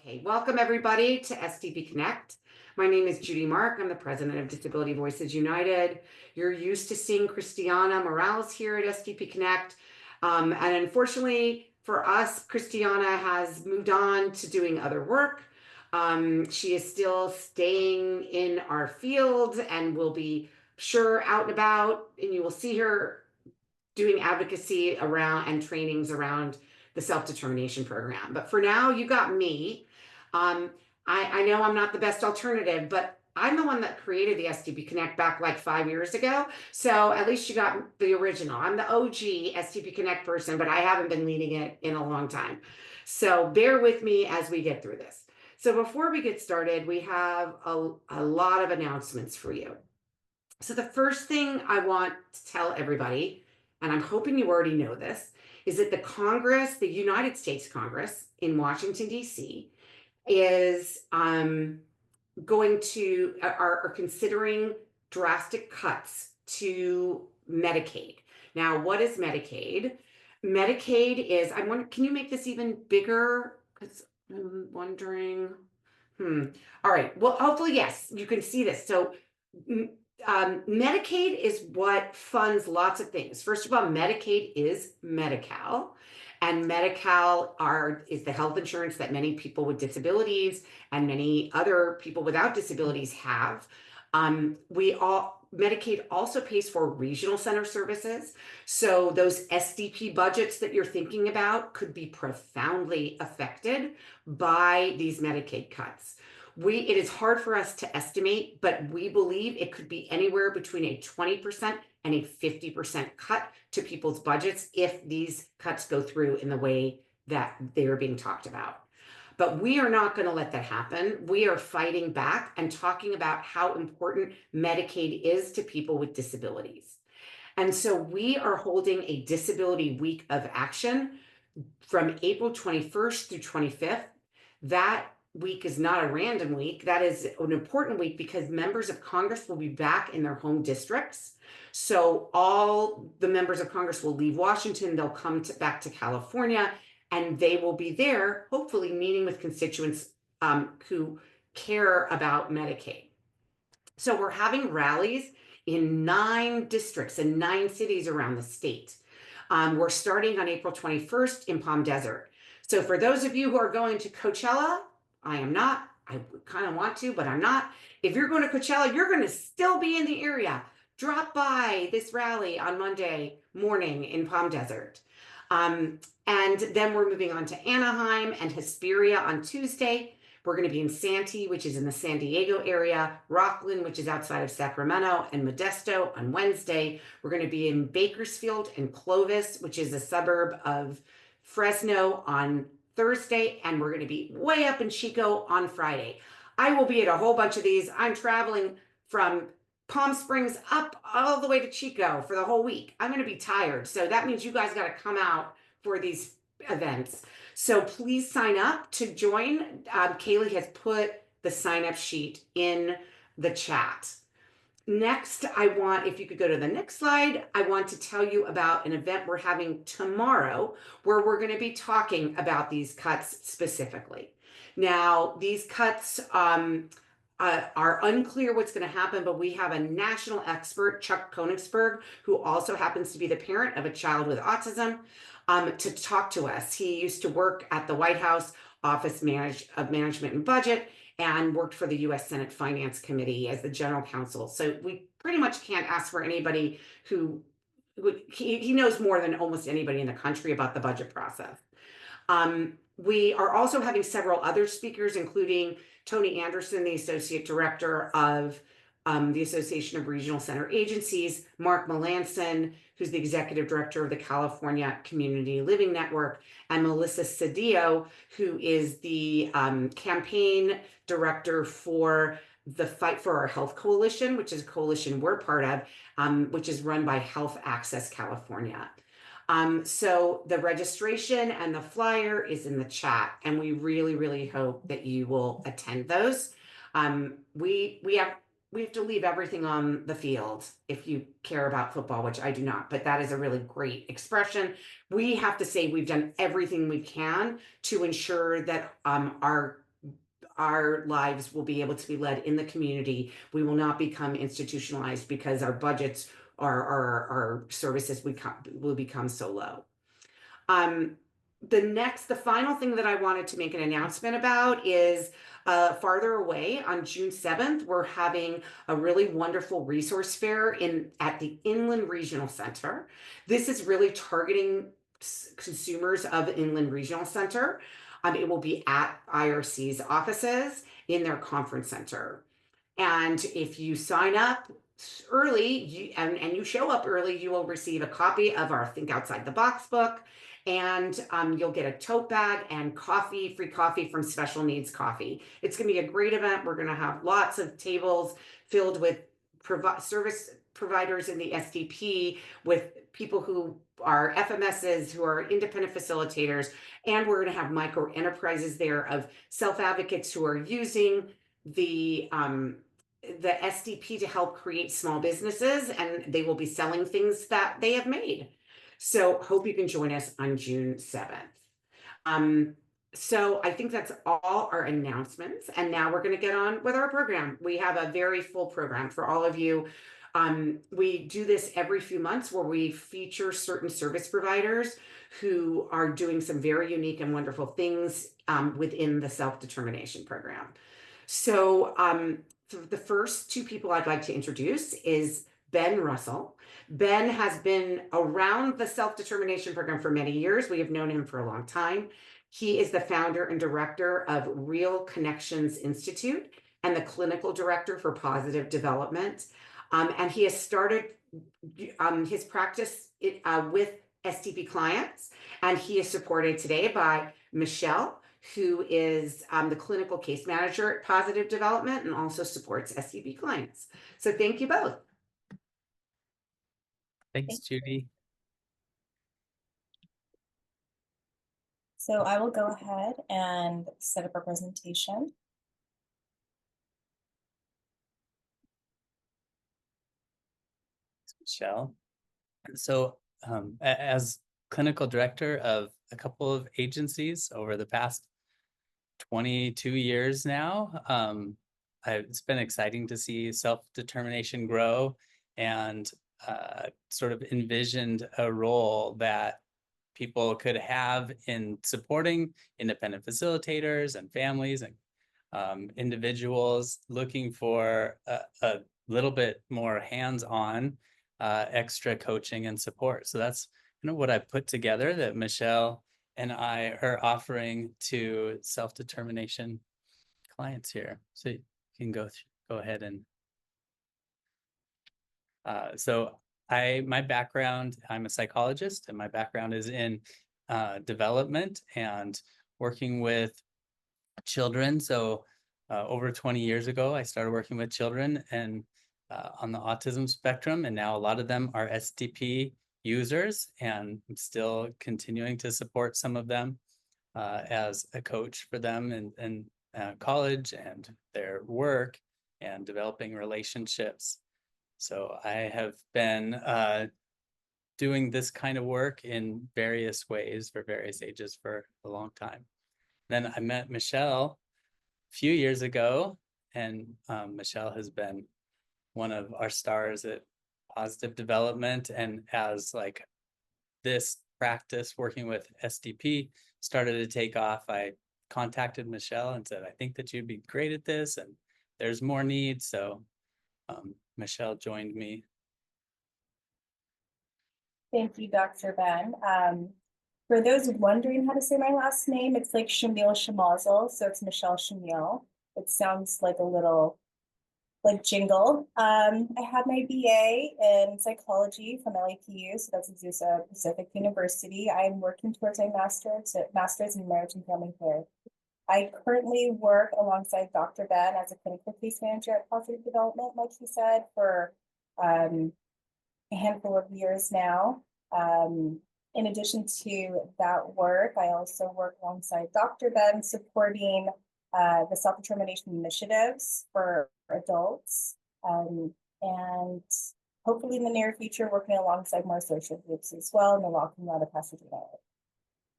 Okay, welcome everybody to SDP Connect. My name is Judy Mark. I'm the president of Disability Voices United. You're used to seeing Christiana Morales here at SDP Connect. And unfortunately for us, Christiana has moved on to doing other work. She is still staying in our field and will be sure out and about, and you will see her doing advocacy around and trainings around the self-determination program. But for now, you got me. Um, I know I'm not the best alternative, but I'm the one that created the SDP Connect back like 5 years ago. So at least you got the original. I'm the OG SDP Connect person, but I haven't been leading it in a long time. So bear with me as we get through this. So before we get started, we have a lot of announcements for you. So the first thing I want to tell everybody, and I'm hoping you already know this, is that the United States Congress in Washington, D.C., is are considering drastic cuts to Medicaid. Now, what is Medicaid? Medicaid is, can you make this even bigger? Because I'm wondering. All right. Well, hopefully, yes, you can see this. So Medicaid is what funds lots of things. First of all, Medicaid is Medi-Cal, and Medi-Cal is the health insurance that many people with disabilities and many other people without disabilities have. Medicaid also pays for regional center services. So those SDP budgets that you're thinking about could be profoundly affected by these Medicaid cuts. It is hard for us to estimate, but we believe it could be anywhere between a 20% and a 50% cut to people's budgets if these cuts go through in the way that they are being talked about. But we are not going to let that happen. We are fighting back and talking about how important Medicaid is to people with disabilities. And so we are holding a Disability Week of Action from April 21st through 25th. That week is not a random week. That is an important week because members of Congress will be back in their home districts. So all the members of Congress will leave Washington. They'll come back to California, and they will be there, hopefully meeting with constituents who care about Medicaid. So we're having rallies in 9 districts and 9 cities around the state. We're starting on April 21st in Palm Desert. So for those of you who are going to Coachella, I am not. I kind of want to, but I'm not. If you're going to Coachella, you're going to still be in the area. Drop by this rally on Monday morning in Palm Desert. And then we're moving on to Anaheim and Hesperia on Tuesday. We're going to be in Santee, which is in the San Diego area, Rockland, which is outside of Sacramento, and Modesto on Wednesday. We're going to be in Bakersfield and Clovis, which is a suburb of Fresno, on Thursday, and we're going to be way up in Chico on Friday. I will be at a whole bunch of these. I'm traveling from Palm Springs up all the way to Chico for the whole week. I'm going to be tired. So that means you guys got to come out for these events. So please sign up to join. Kaylee has put the sign up sheet in the chat. Next, if you could go to the next slide, I want to tell you about an event we're having tomorrow where we're going to be talking about these cuts specifically. Now, these cuts are unclear what's going to happen, but we have a national expert, Chuck Koenigsberg, who also happens to be the parent of a child with autism, to talk to us. He used to work at the White House Office of Management and Budget and worked for the U.S. Senate Finance Committee as the general counsel. So we pretty much can't ask for anybody he knows more than almost anybody in the country about the budget process. We are also having several other speakers, including Tony Anderson, the Associate Director of the Association of Regional Center Agencies, Mark Melanson, who's the Executive Director of the California Community Living Network, and Melissa Cedillo, who is the campaign director for the Fight for Our Health Coalition, which is a coalition we're part of, which is run by Health Access California. So the registration and the flyer is in the chat, and we really, really hope that you will attend those. We have to leave everything on the field if you care about football, which I do not, but that is a really great expression. We have to say we've done everything we can to ensure that our our lives will be able to be led in the community. We will not become institutionalized because our budgets, our services will become so low. The final thing that I wanted to make an announcement about is farther away on June 7th, we're having a really wonderful resource fair at the Inland Regional Center. This is really targeting consumers of Inland Regional Center. It will be at IRC's offices in their conference center. And if you sign up early and you show up early, you will receive a copy of our Think Outside the Box book, and you'll get a tote bag and free coffee from Special Needs Coffee. It's going to be a great event. We're going to have lots of tables filled with service providers in the SDP, with people who are FMSs, who are independent facilitators, and we're going to have micro enterprises there of self-advocates who are using the SDP to help create small businesses, and they will be selling things that they have made. So hope you can join us on June 7th. So I think that's all our announcements. And now we're going to get on with our program. We have a very full program for all of you. We do this every few months where we feature certain service providers who are doing some very unique and wonderful things within the self-determination program. So the first two people I'd like to introduce is Ben Russell. Ben has been around the self-determination program for many years. We have known him for a long time. He is the founder and director of Real Connections Institute and the clinical director for positive development. And he has started his practice with SDP clients, and he is supported today by Michelle, who is the clinical case manager at Positive Development and also supports SDP clients. So thank you both. Thanks, Judy. So I will go ahead and set up our presentation. Michelle. So as clinical director of a couple of agencies over the past 22 years now, it's been exciting to see self-determination grow, and sort of envisioned a role that people could have in supporting independent facilitators and families and individuals looking for a little bit more hands-on extra coaching and support. So that's what I put together that Michelle and I are offering to self-determination clients here. So you can go ahead and so my background, I'm a psychologist, and my background is in development and working with children. So over 20 years ago, I started working with children and on the autism spectrum, and now a lot of them are SDP users, and I'm still continuing to support some of them as a coach for them in college and their work and developing relationships. So I have been doing this kind of work in various ways for various ages for a long time. Then I met Michelle a few years ago, and Michelle has been one of our stars at Positive Development. And as like this practice working with SDP started to take off, I contacted Michelle and said, I think that you'd be great at this, and there's more need. So Michelle joined me. Thank you, Dr. Ben. For those wondering how to say my last name, it's like Shamil Shamazel, so it's Michelle Shamil. It sounds like a little like jingle. I had my BA in psychology from LAPU, so that's Azusa Pacific University. I'm working towards my master's in marriage and family care. I currently work alongside Dr. Ben as a clinical case manager at Positive Development, like he said, for a handful of years now. In addition to that work, I also work alongside Dr. Ben supporting the self-determination initiatives for adults, and hopefully in the near future working alongside more social groups as well in the Walking Out of Pasadena.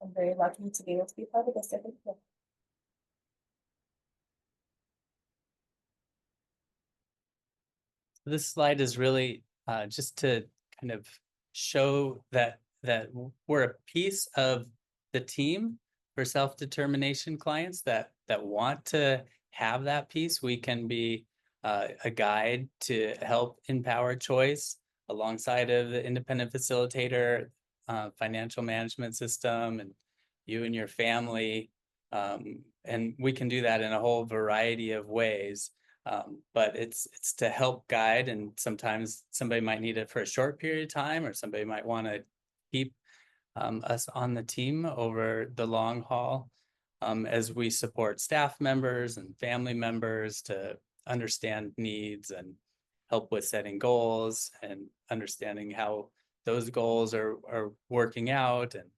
I'm very lucky to be able to be part of this. This slide is really just to kind of show that we're a piece of the team for self-determination clients that want to have that piece. We can be a guide to help empower choice alongside of the independent facilitator, financial management system, and you and your family. And we can do that in a whole variety of ways. But it's to help guide, and sometimes somebody might need it for a short period of time, or somebody might want to keep us on the team over the long haul, as we support staff members and family members to understand needs and help with setting goals and understanding how those goals are working out, and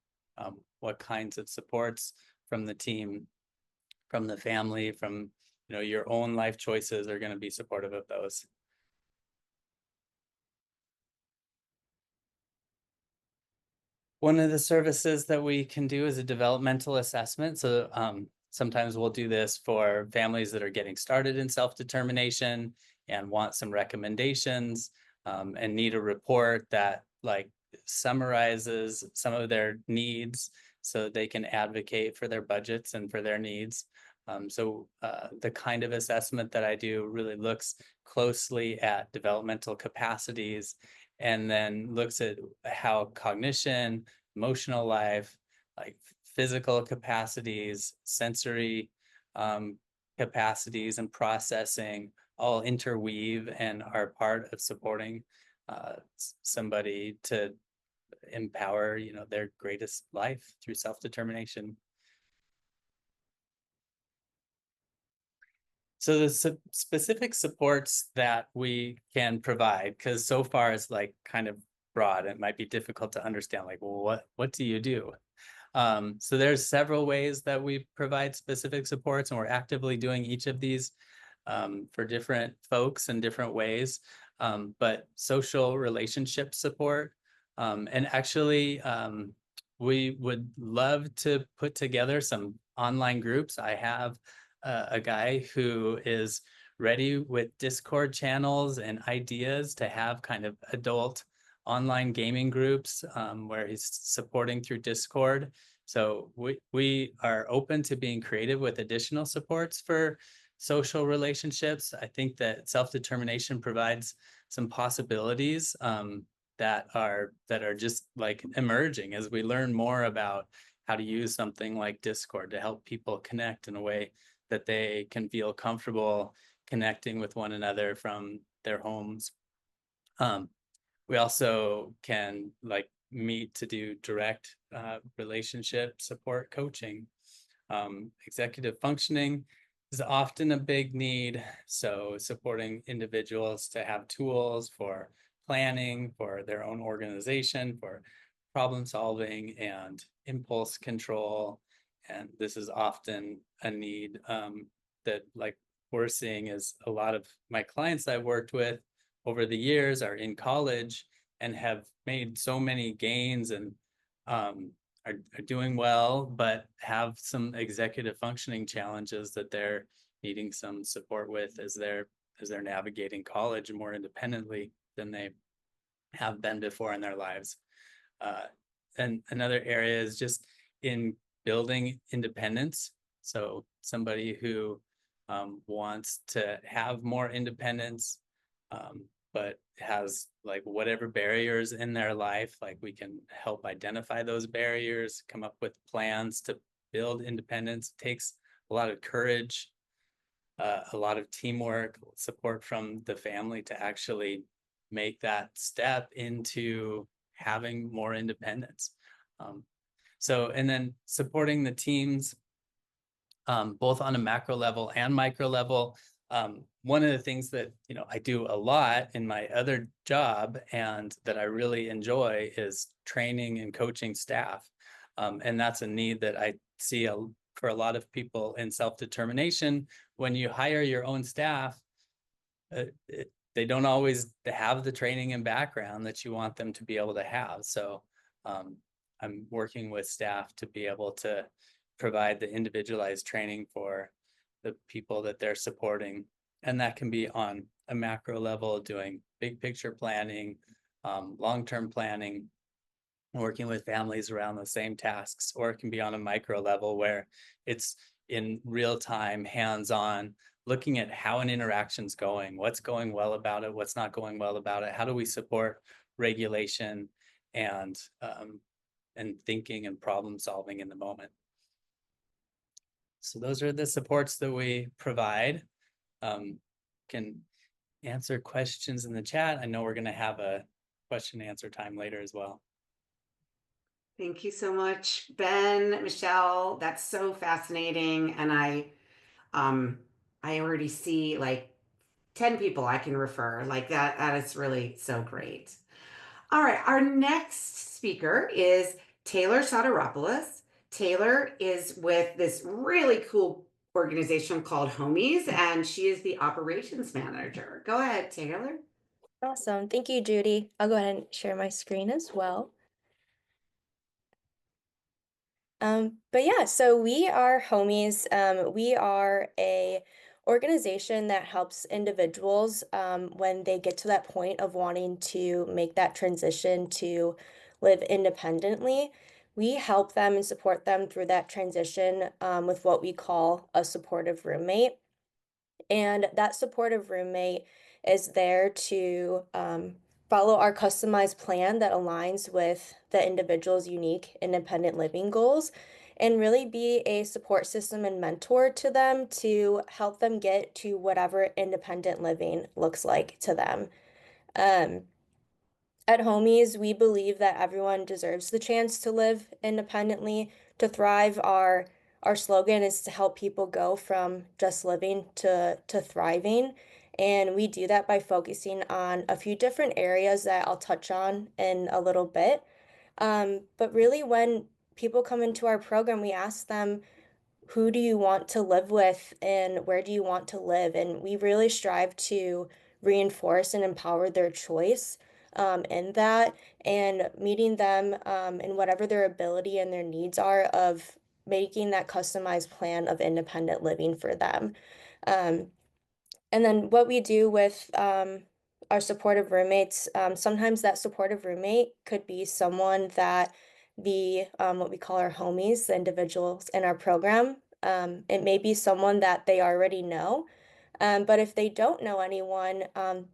what kinds of supports from the team, from the family, from your own life choices are going to be supportive of those. One of the services that we can do is a developmental assessment. So sometimes we'll do this for families that are getting started in self-determination and want some recommendations, and need a report that like summarizes some of their needs so they can advocate for their budgets and for their needs. So the kind of assessment that I do really looks closely at developmental capacities, and then looks at how cognition, emotional life, like physical capacities, sensory capacities, and processing all interweave and are part of supporting somebody to empower their greatest life through self-determination. So the specific supports that we can provide, because so far it's like kind of broad, it might be difficult to understand, like, well, what do you do? So there's several ways that we provide specific supports, and we're actively doing each of these for different folks in different ways. But social relationship support, and actually we would love to put together some online groups. I have a guy who is ready with Discord channels and ideas to have kind of adult online gaming groups, where he's supporting through Discord. So we are open to being creative with additional supports for social relationships. I think that self-determination provides some possibilities that are just like emerging as we learn more about how to use something like Discord to help people connect in a way that they can feel comfortable connecting with one another from their homes. We also can like meet to do direct relationship support coaching. Executive functioning is often a big need, so supporting individuals to have tools for planning, for their own organization, for problem solving and impulse control. And this is often a need that like we're seeing is a lot of my clients I've worked with over the years are in college and have made so many gains and are doing well, but have some executive functioning challenges that they're needing some support with as they're navigating college more independently than they have been before in their lives. And another area is just in building independence. So somebody who wants to have more independence, but has like whatever barriers in their life, like we can help identify those barriers, come up with plans to build independence. It takes a lot of courage, a lot of teamwork, support from the family to actually make that step into having more independence. And then supporting the teams, both on a macro level and micro level. One of the things that I do a lot in my other job and that I really enjoy is training and coaching staff. And that's a need that I see for a lot of people in self-determination. When you hire your own staff, they don't always have the training and background that you want them to be able to have. So I'm working with staff to be able to provide the individualized training for the people that they're supporting. And that can be on a macro level, doing big picture planning, long-term planning, working with families around the same tasks, or it can be on a micro level where it's in real time, hands-on, looking at how an interaction's going, what's going well about it, what's not going well about it, how do we support regulation and thinking and problem solving in the moment. So those are the supports that we provide. Can answer questions in the chat. I know we're going to have a question and answer time later as well. Thank you so much, Ben, Michelle. That's so fascinating. And I already see like 10 people I can refer. Like that is really so great. All right, our next speaker is Taylor Soteropoulos. Taylor is with this really cool organization called Hommies, and she is the operations manager. Go ahead, Taylor. Awesome. Thank you, Judy. I'll go ahead and share my screen as well. But yeah, so we are Homies. We are a organization that helps individuals when they get to that point of wanting to make that transition to live independently. We help them and support them through that transition with what we call a supportive roommate. And that supportive roommate is there to follow our customized plan that aligns with the individual's unique independent living goals and really be a support system and mentor to them to help them get to whatever independent living looks like to them. At Homies, we believe that everyone deserves the chance to live independently, to thrive. Our slogan is to help people go from just living to thriving. And we do that by focusing on a few different areas that I'll touch on in a little bit. But really, when people come into our program, we ask them, who do you want to live with and where do you want to live? And we really strive to reinforce and empower their choice in that and meeting them in whatever their ability and their needs are of making that customized plan of independent living for them. And then what we do with our supportive roommates, sometimes that supportive roommate could be someone that the what we call our homies, the individuals in our program. It may be someone that they already know. But if they don't know anyone,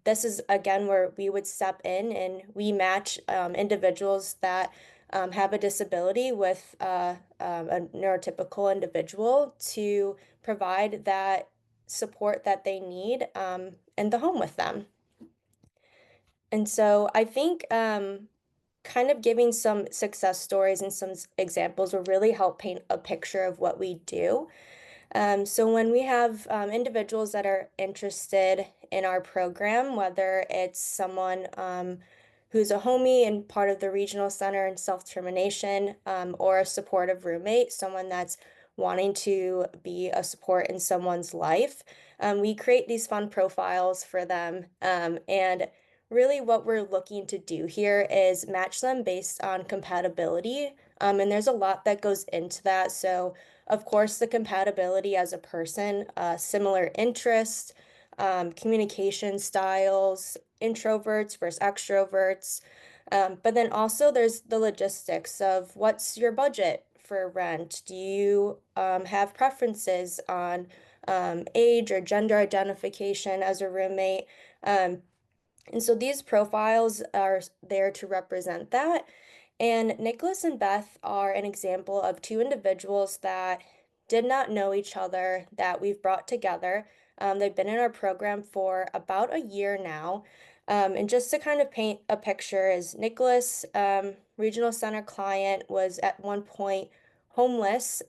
this is again where we would step in and we match individuals that have a disability with a neurotypical individual to provide that support that they need in the home with them. And so I think kind of giving some success stories and some examples will really help paint a picture of what we do. So when we have individuals that are interested in our program, whether it's someone who's a homie and part of the regional center and self-determination, or a supportive roommate, someone that's wanting to be a support in someone's life, we create these fun profiles for them. And really what we're looking to do here is match them based on compatibility. And there's a lot that goes into that. So of course, the compatibility as a person, similar interests, communication styles, introverts versus extroverts. But then also there's the logistics of what's your budget for rent? Do you have preferences on age or gender identification as a roommate? And so these profiles are there to represent that. And Nicholas and Beth are an example of two individuals that did not know each other that we've brought together. They've been in our program for about a year now. And just to kind of paint a picture, is Nicholas, regional center client, was at one point homeless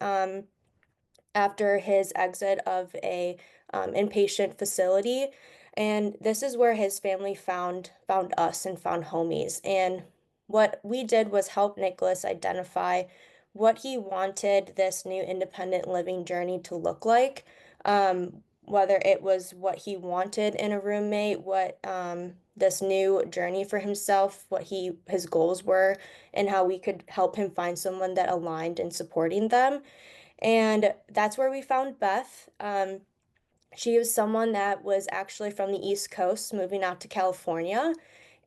after his exit of a inpatient facility. And this is where his family found us and found Homies. And what we did was help Nicholas identify what he wanted this new independent living journey to look like. Whether it was what he wanted in a roommate, what this new journey for himself, what his goals were, and how we could help him find someone that aligned in supporting them. And that's where we found Beth. She was someone that was actually from the East Coast, moving out to California,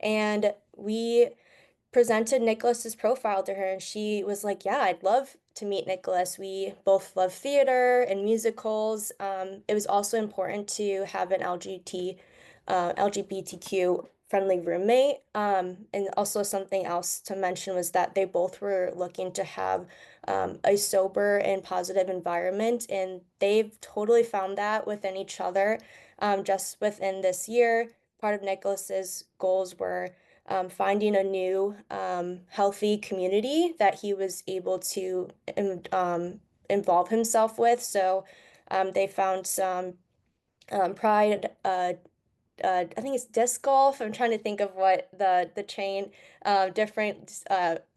and we presented Nicholas's profile to her, and she was like, "Yeah, I'd love to meet Nicholas. We both love theater and musicals." It was also important to have an LGBTQ friendly roommate. And also something else to mention was that they both were looking to have a sober and positive environment, and they've totally found that within each other. Just within this year, part of Nicholas's goals were finding a new healthy community that he was able to involve himself with. So they found some pride I think it's disc golf. I'm trying to think of what the chain, different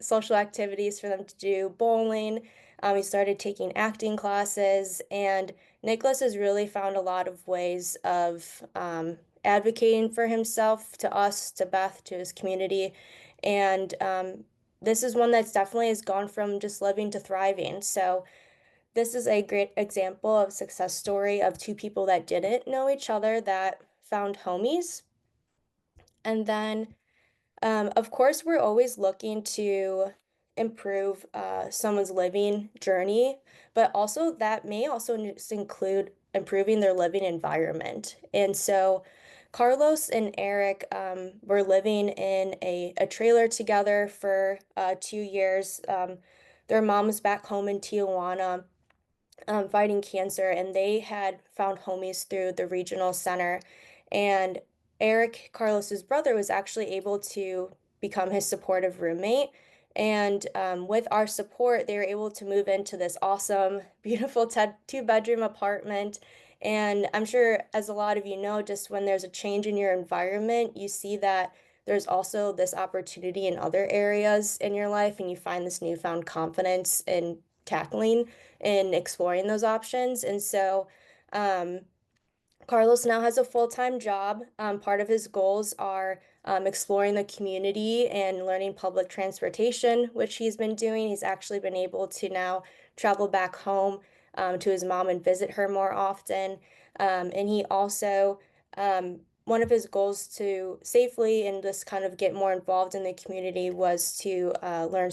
social activities for them to do. Bowling. He started taking acting classes, and Nicholas has really found a lot of ways of advocating for himself, to us, to Beth, to his community, and this is one that's definitely has gone from just living to thriving. So this is a great example of success story of two people that didn't know each other that found homies. And then, of course, we're always looking to improve someone's living journey, but also that may also include improving their living environment. And so, Carlos and Eric were living in a trailer together for 2 years. Their mom was back home in Tijuana fighting cancer, and they had found homies through the regional center. And Eric, Carlos's brother, was actually able to become his supportive roommate. And with our support, they were able to move into this awesome, beautiful two-bedroom apartment. And I'm sure, as a lot of you know, just when there's a change in your environment, you see that there's also this opportunity in other areas in your life, and you find this newfound confidence in tackling and exploring those options. And so, um, Carlos now has a full-time job. Part of his goals are exploring the community and learning public transportation, which he's been doing. He's actually been able to now travel back home to his mom and visit her more often. And he also, one of his goals to safely and just kind of get more involved in the community was to learn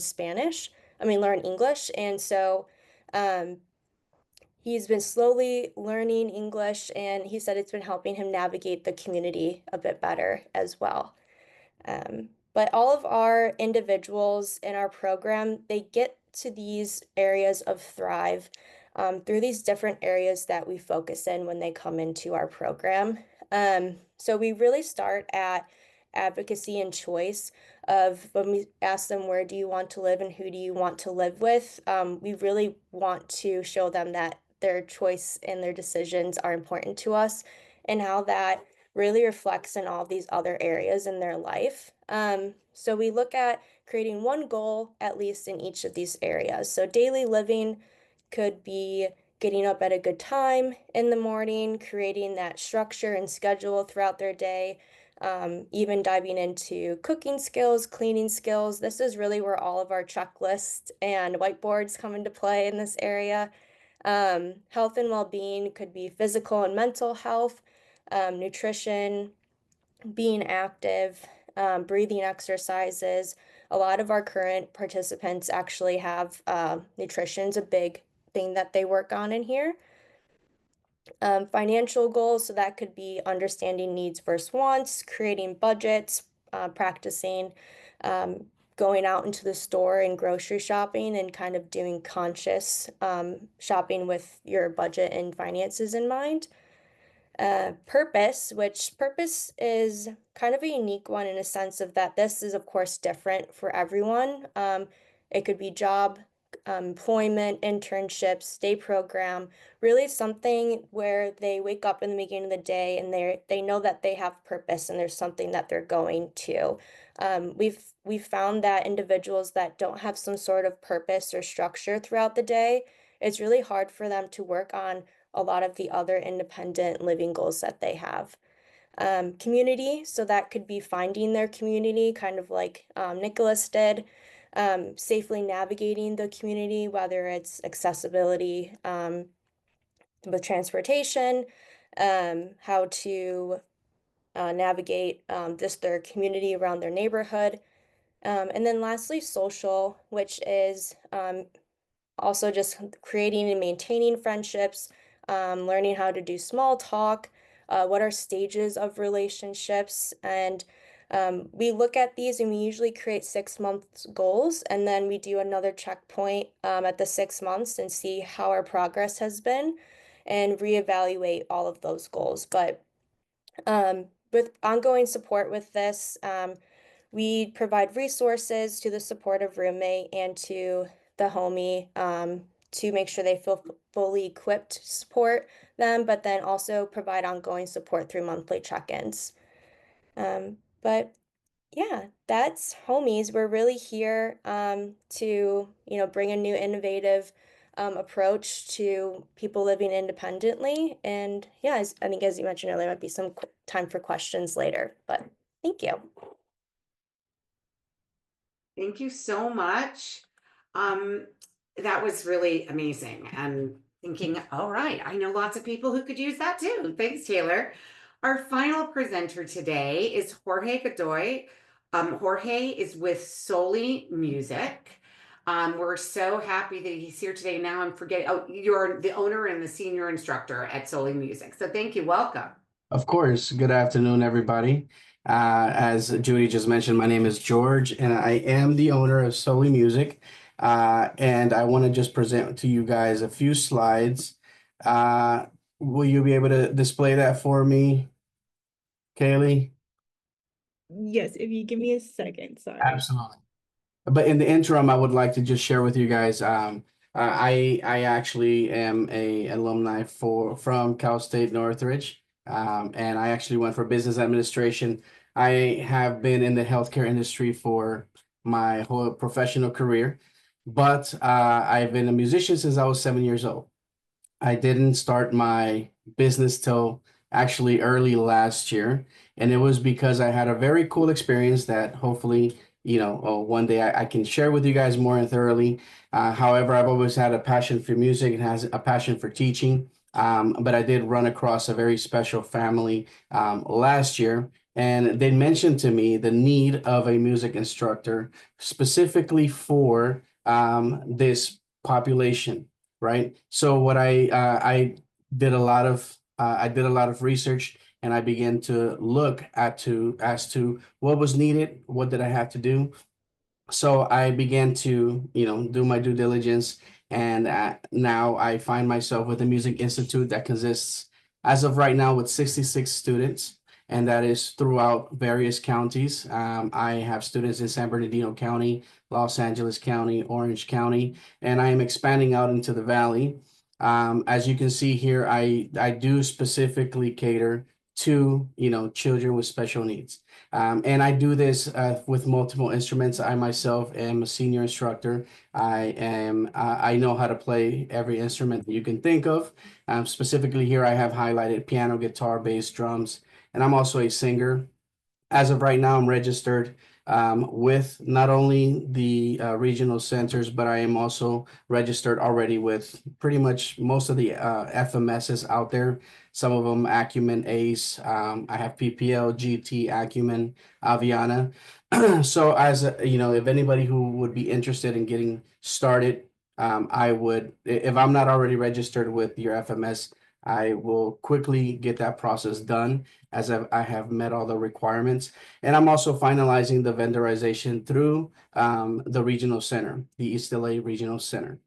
English. And so, um, he's been slowly learning English, and he said it's been helping him navigate the community a bit better as well. But all of our individuals in our program, they get to these areas of thrive through these different areas that we focus in when they come into our program. So we really start at advocacy and choice of when we ask them, where do you want to live and who do you want to live with? We really want to show them that their choice and their decisions are important to us, and how that really reflects in all these other areas in their life. So we look at creating one goal at least in each of these areas. So daily living could be getting up at a good time in the morning, creating that structure and schedule throughout their day, even diving into cooking skills, cleaning skills. This is really where all of our checklists and whiteboards come into play in this area. Health and well-being could be physical and mental health, nutrition, being active, breathing exercises. A lot of our current participants actually have nutrition's a big thing that they work on in here. Financial goals, so that could be understanding needs versus wants, creating budgets, practicing going out into the store and grocery shopping, and kind of doing conscious shopping with your budget and finances in mind. Purpose, which purpose is kind of a unique one in a sense of that this is, of course, different for everyone. It could be job, employment, internships, day program, really something where they wake up in the beginning of the day and they know that they have purpose and there's something that they're going to. We've found that individuals that don't have some sort of purpose or structure throughout the day, it's really hard for them to work on a lot of the other independent living goals that they have. Community, so that could be finding their community, kind of like Nicholas did, safely navigating the community, whether it's accessibility with transportation, how to navigate their community around their neighborhood. And then lastly, social, which is also just creating and maintaining friendships, learning how to do small talk, what are stages of relationships, and we look at these and we usually create 6 months goals, and then we do another checkpoint at the 6 months and see how our progress has been and reevaluate all of those goals. But with ongoing support with this, we provide resources to the supportive roommate and to the homie to make sure they feel fully equipped to support them, but then also provide ongoing support through monthly check-ins. But yeah, that's Homies. We're really here to, bring a new innovative approach to people living independently. And yeah, I think as you mentioned earlier, might be some time for questions later, but thank you. Thank you so much. That was really amazing. And thinking, all right, I know lots of people who could use that too. Thanks, Taylor. Our final presenter today is Jorge Godoy. Jorge is with Soli Music. We're so happy that he's here today. Now I'm forgetting. Oh, you're the owner and the senior instructor at Soli Music. So thank you. Welcome. Of course. Good afternoon, everybody. As Judy just mentioned, my name is George, and I am the owner of Soli Music. And I want to just present to you guys a few slides. Will you be able to display that for me, Kaylee? Yes, if you give me a second, sorry. Absolutely. But in the interim, I would like to just share with you guys. I actually am a alumni from Cal State Northridge, and I actually went for business administration. I have been in the healthcare industry for my whole professional career, but I've been a musician since I was 7 years old. I didn't start my business till actually early last year. And it was because I had a very cool experience that hopefully, one day I can share with you guys more and thoroughly. However, I've always had a passion for music and has a passion for teaching. But I did run across a very special family last year. And they mentioned to me the need of a music instructor specifically for this population, right? So what I did a lot of research, and I began to look as to what was needed, what did I have to do. So I began to do my due diligence, and now I find myself with a music institute that consists, as of right now, with 66 students, and that is throughout various counties. I have students in San Bernardino County, Los Angeles County, Orange County, and I am expanding out into the valley. As you can see here, I do specifically cater to children with special needs. And I do this with multiple instruments. I myself am a senior instructor. I know how to play every instrument that you can think of. Specifically here, I have highlighted piano, guitar, bass, drums, and I'm also a singer. As of right now, I'm registered with not only the regional centers, but I am also registered already with pretty much most of the FMSs out there. Some of them Acumen, ACE. I have PPL, GT, Acumen, Aviana. So if anybody who would be interested in getting started, I would, if I'm not already registered with your FMS, I will quickly get that process done as I have met all the requirements. And I'm also finalizing the vendorization through the regional center, the East LA Regional Center.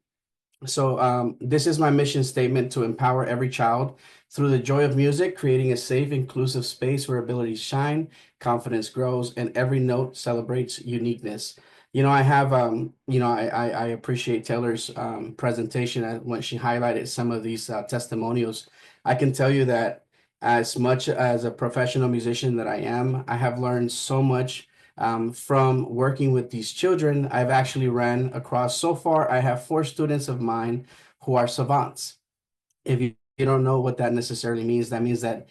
So this is my mission statement: to empower every child through the joy of music, creating a safe, inclusive space where abilities shine, confidence grows, and every note celebrates uniqueness. I have, I appreciate Taylor's presentation when she highlighted some of these testimonials. I can tell you that as much as a professional musician that I am, I have learned so much from working with these children. I've actually ran across, so far, I have 4 students of mine who are savants. If you don't know what that necessarily means, that means that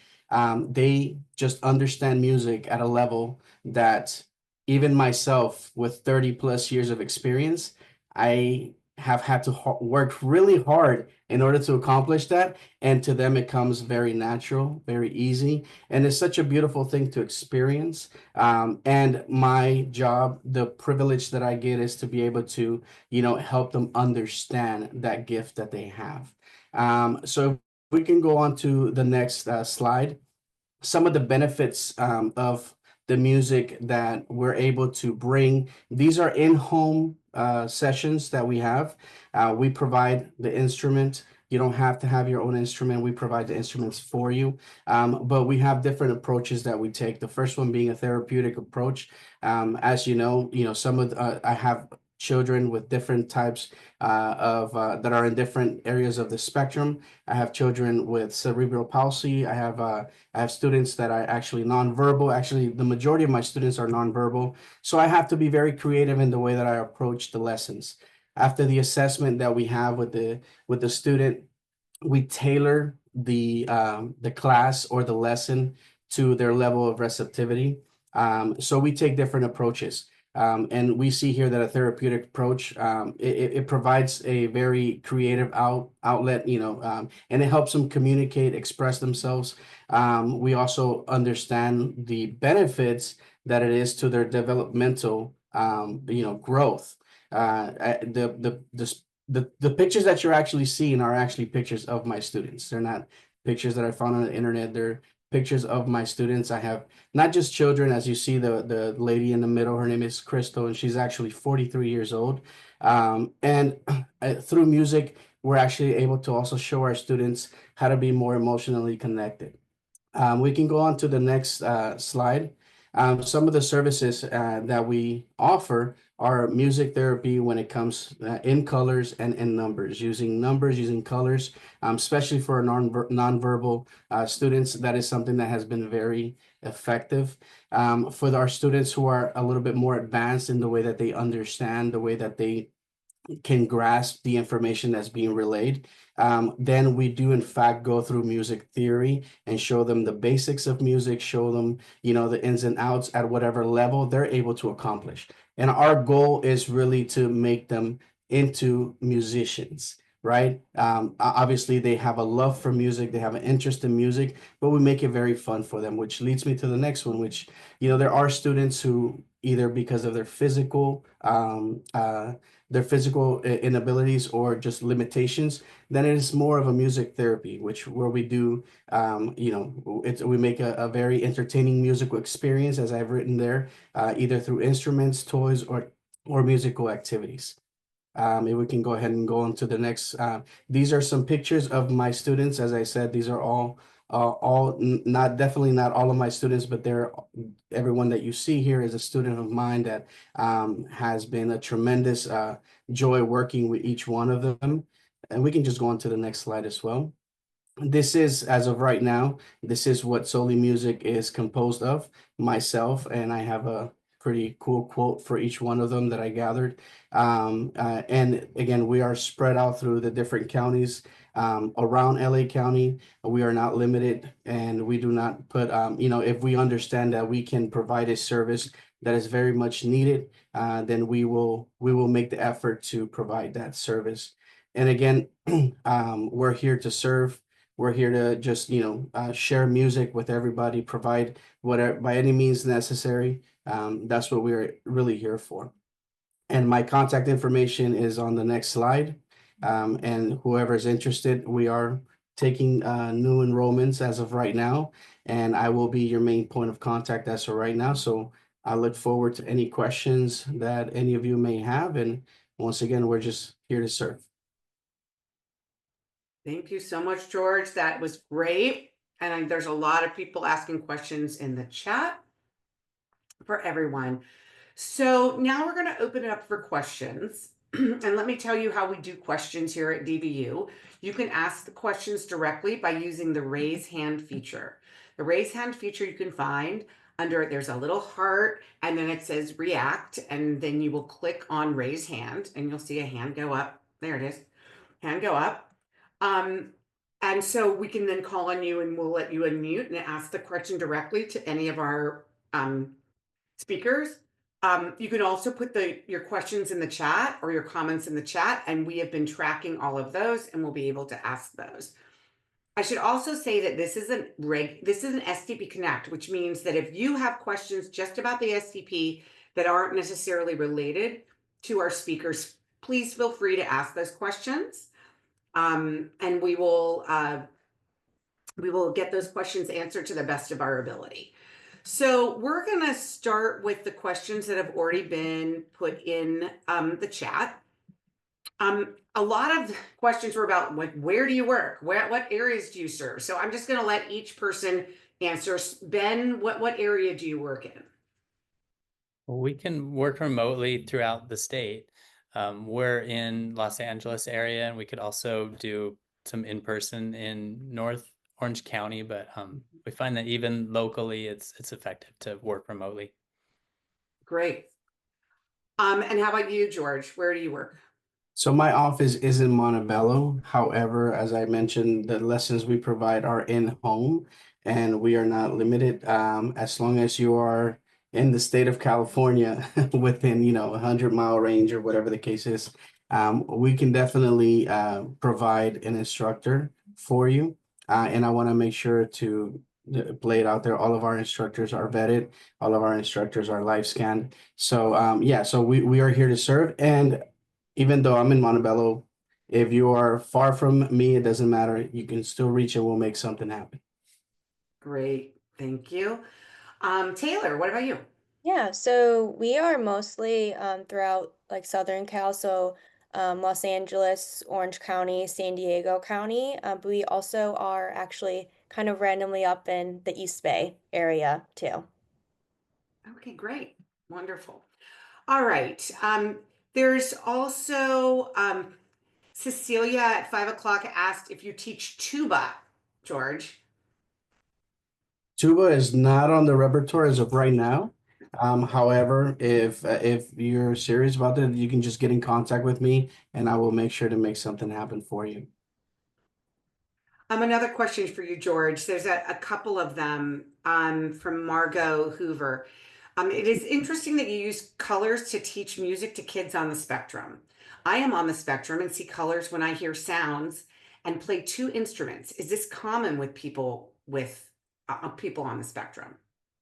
they just understand music at a level that even myself with 30 plus years of experience, I have had to work really hard in order to accomplish that. And to them, it comes very natural, very easy. And it's such a beautiful thing to experience. And my job, the privilege that I get is to be able to, help them understand that gift that they have. So we can go on to the next slide. Some of the benefits of the music that we're able to bring. These are in-home sessions that we have. We provide the instrument. You don't have to have your own instrument. We provide the instruments for you. But we have different approaches that we take. The first one being a therapeutic approach. As some of I have children with different types of that are in different areas of the spectrum. I have children with cerebral palsy. I have students that are actually nonverbal. Actually, the majority of my students are nonverbal. So I have to be very creative in the way that I approach the lessons. After the assessment that we have with the student, we tailor the class or the lesson to their level of receptivity. So we take different approaches. And we see here that a therapeutic approach, it provides a very creative outlet, and it helps them communicate, express themselves. We also understand the benefits that it is to their developmental, growth. The pictures that you're actually seeing are actually pictures of my students. They're not pictures that I found on the internet. They're pictures of my students. I have not just children, as you see the lady in the middle, her name is Crystal, and she's actually 43 years old. And through music, we're actually able to also show our students how to be more emotionally connected. We can go on to the next slide. Some of the services that we offer are music therapy when it comes in colors and in numbers, using colors, especially for nonverbal students. That is something that has been very effective. For our students who are a little bit more advanced in the way that they understand, the way that they can grasp the information that's being relayed, then we do in fact go through music theory and show them the basics of music, show them, the ins and outs at whatever level they're able to accomplish. And our goal is really to make them into musicians, right? Obviously, they have a love for music, they have an interest in music, but we make it very fun for them, which leads me to the next one, which, there are students who either because of their physical inabilities or just limitations, then it is more of a music therapy, where we do, we make a very entertaining musical experience, as I've written there, either through instruments, toys, or musical activities. If we can go ahead and go on to the next. These are some pictures of my students. As I said, these are not definitely not all of my students, but everyone that you see here is a student of mine that has been a tremendous joy working with each one of them. And we can just go on to the next slide as well. This is, as of right now, this is what Soli Music is composed of, myself, and I have a pretty cool quote for each one of them that I gathered. And again, we are spread out through the different counties around LA County. We are not limited, and we do not put, if we understand that we can provide a service that is very much needed, then we will make the effort to provide that service. And again, we're here to serve. We're here to just, share music with everybody, provide whatever by any means necessary. That's what we're really here for. And my contact information is on the next slide. And whoever's interested, we are taking new enrollments as of right now, and I will be your main point of contact as of right now. So I look forward to any questions that any of you may have. And once again, we're just here to serve. Thank you so much, George. That was great. And there's a lot of people asking questions in the chat for everyone. So now we're going to open it up for questions. And let me tell you how we do questions here at DVU. You can ask the questions directly by using the raise hand feature. The raise hand feature you can find there's a little heart, and then it says react, and then you will click on raise hand and you'll see a hand go up. There it is. Hand go up. And so we can then call on you and we'll let you unmute and ask the question directly to any of our speakers. You can also put your questions in the chat or your comments in the chat, and we have been tracking all of those, and we'll be able to ask those. I should also say that this is an SDP Connect, which means that if you have questions just about the SDP that aren't necessarily related to our speakers, please feel free to ask those questions. And we will get those questions answered to the best of our ability. So we're going to start with the questions that have already been put in the chat. A lot of questions were about, like, where do you work? What areas do you serve? So I'm just going to let each person answer. Ben, what area do you work in? Well, we can work remotely throughout the state. We're in Los Angeles area, and we could also do some in-person in North Orange County, but we find that even locally, it's effective to work remotely. Great. And how about you, George? Where do you work? So my office is in Montebello. However, as I mentioned, the lessons we provide are in home, and we are not limited. As long as you are in the state of California, within 100-mile range or whatever the case is, we can definitely provide an instructor for you. And I want to make sure to play it out there. All of our instructors are vetted. All of our instructors are live scanned. So yeah, so we are here to serve. And even though I'm in Montebello, if you are far from me, it doesn't matter. You can still reach and we'll make something happen. Great. Thank you. Taylor, what about you? Yeah, so we are mostly throughout like Southern Cal, so Los Angeles, Orange County, San Diego County, but we also are actually kind of randomly up in the East Bay area too. Okay, great. Wonderful. All right. There's also Cecilia at 5 o'clock asked if you teach tuba, George. Tuba is not on the repertoire as of right now. However, if you're serious about it, you can just get in contact with me and I will make sure to make something happen for you. Another question for you, George. There's a couple of them from Margot Hoover. It is interesting that you use colors to teach music to kids on the spectrum. I am on the spectrum and see colors when I hear sounds and play 2 instruments. Is this common with people on the spectrum?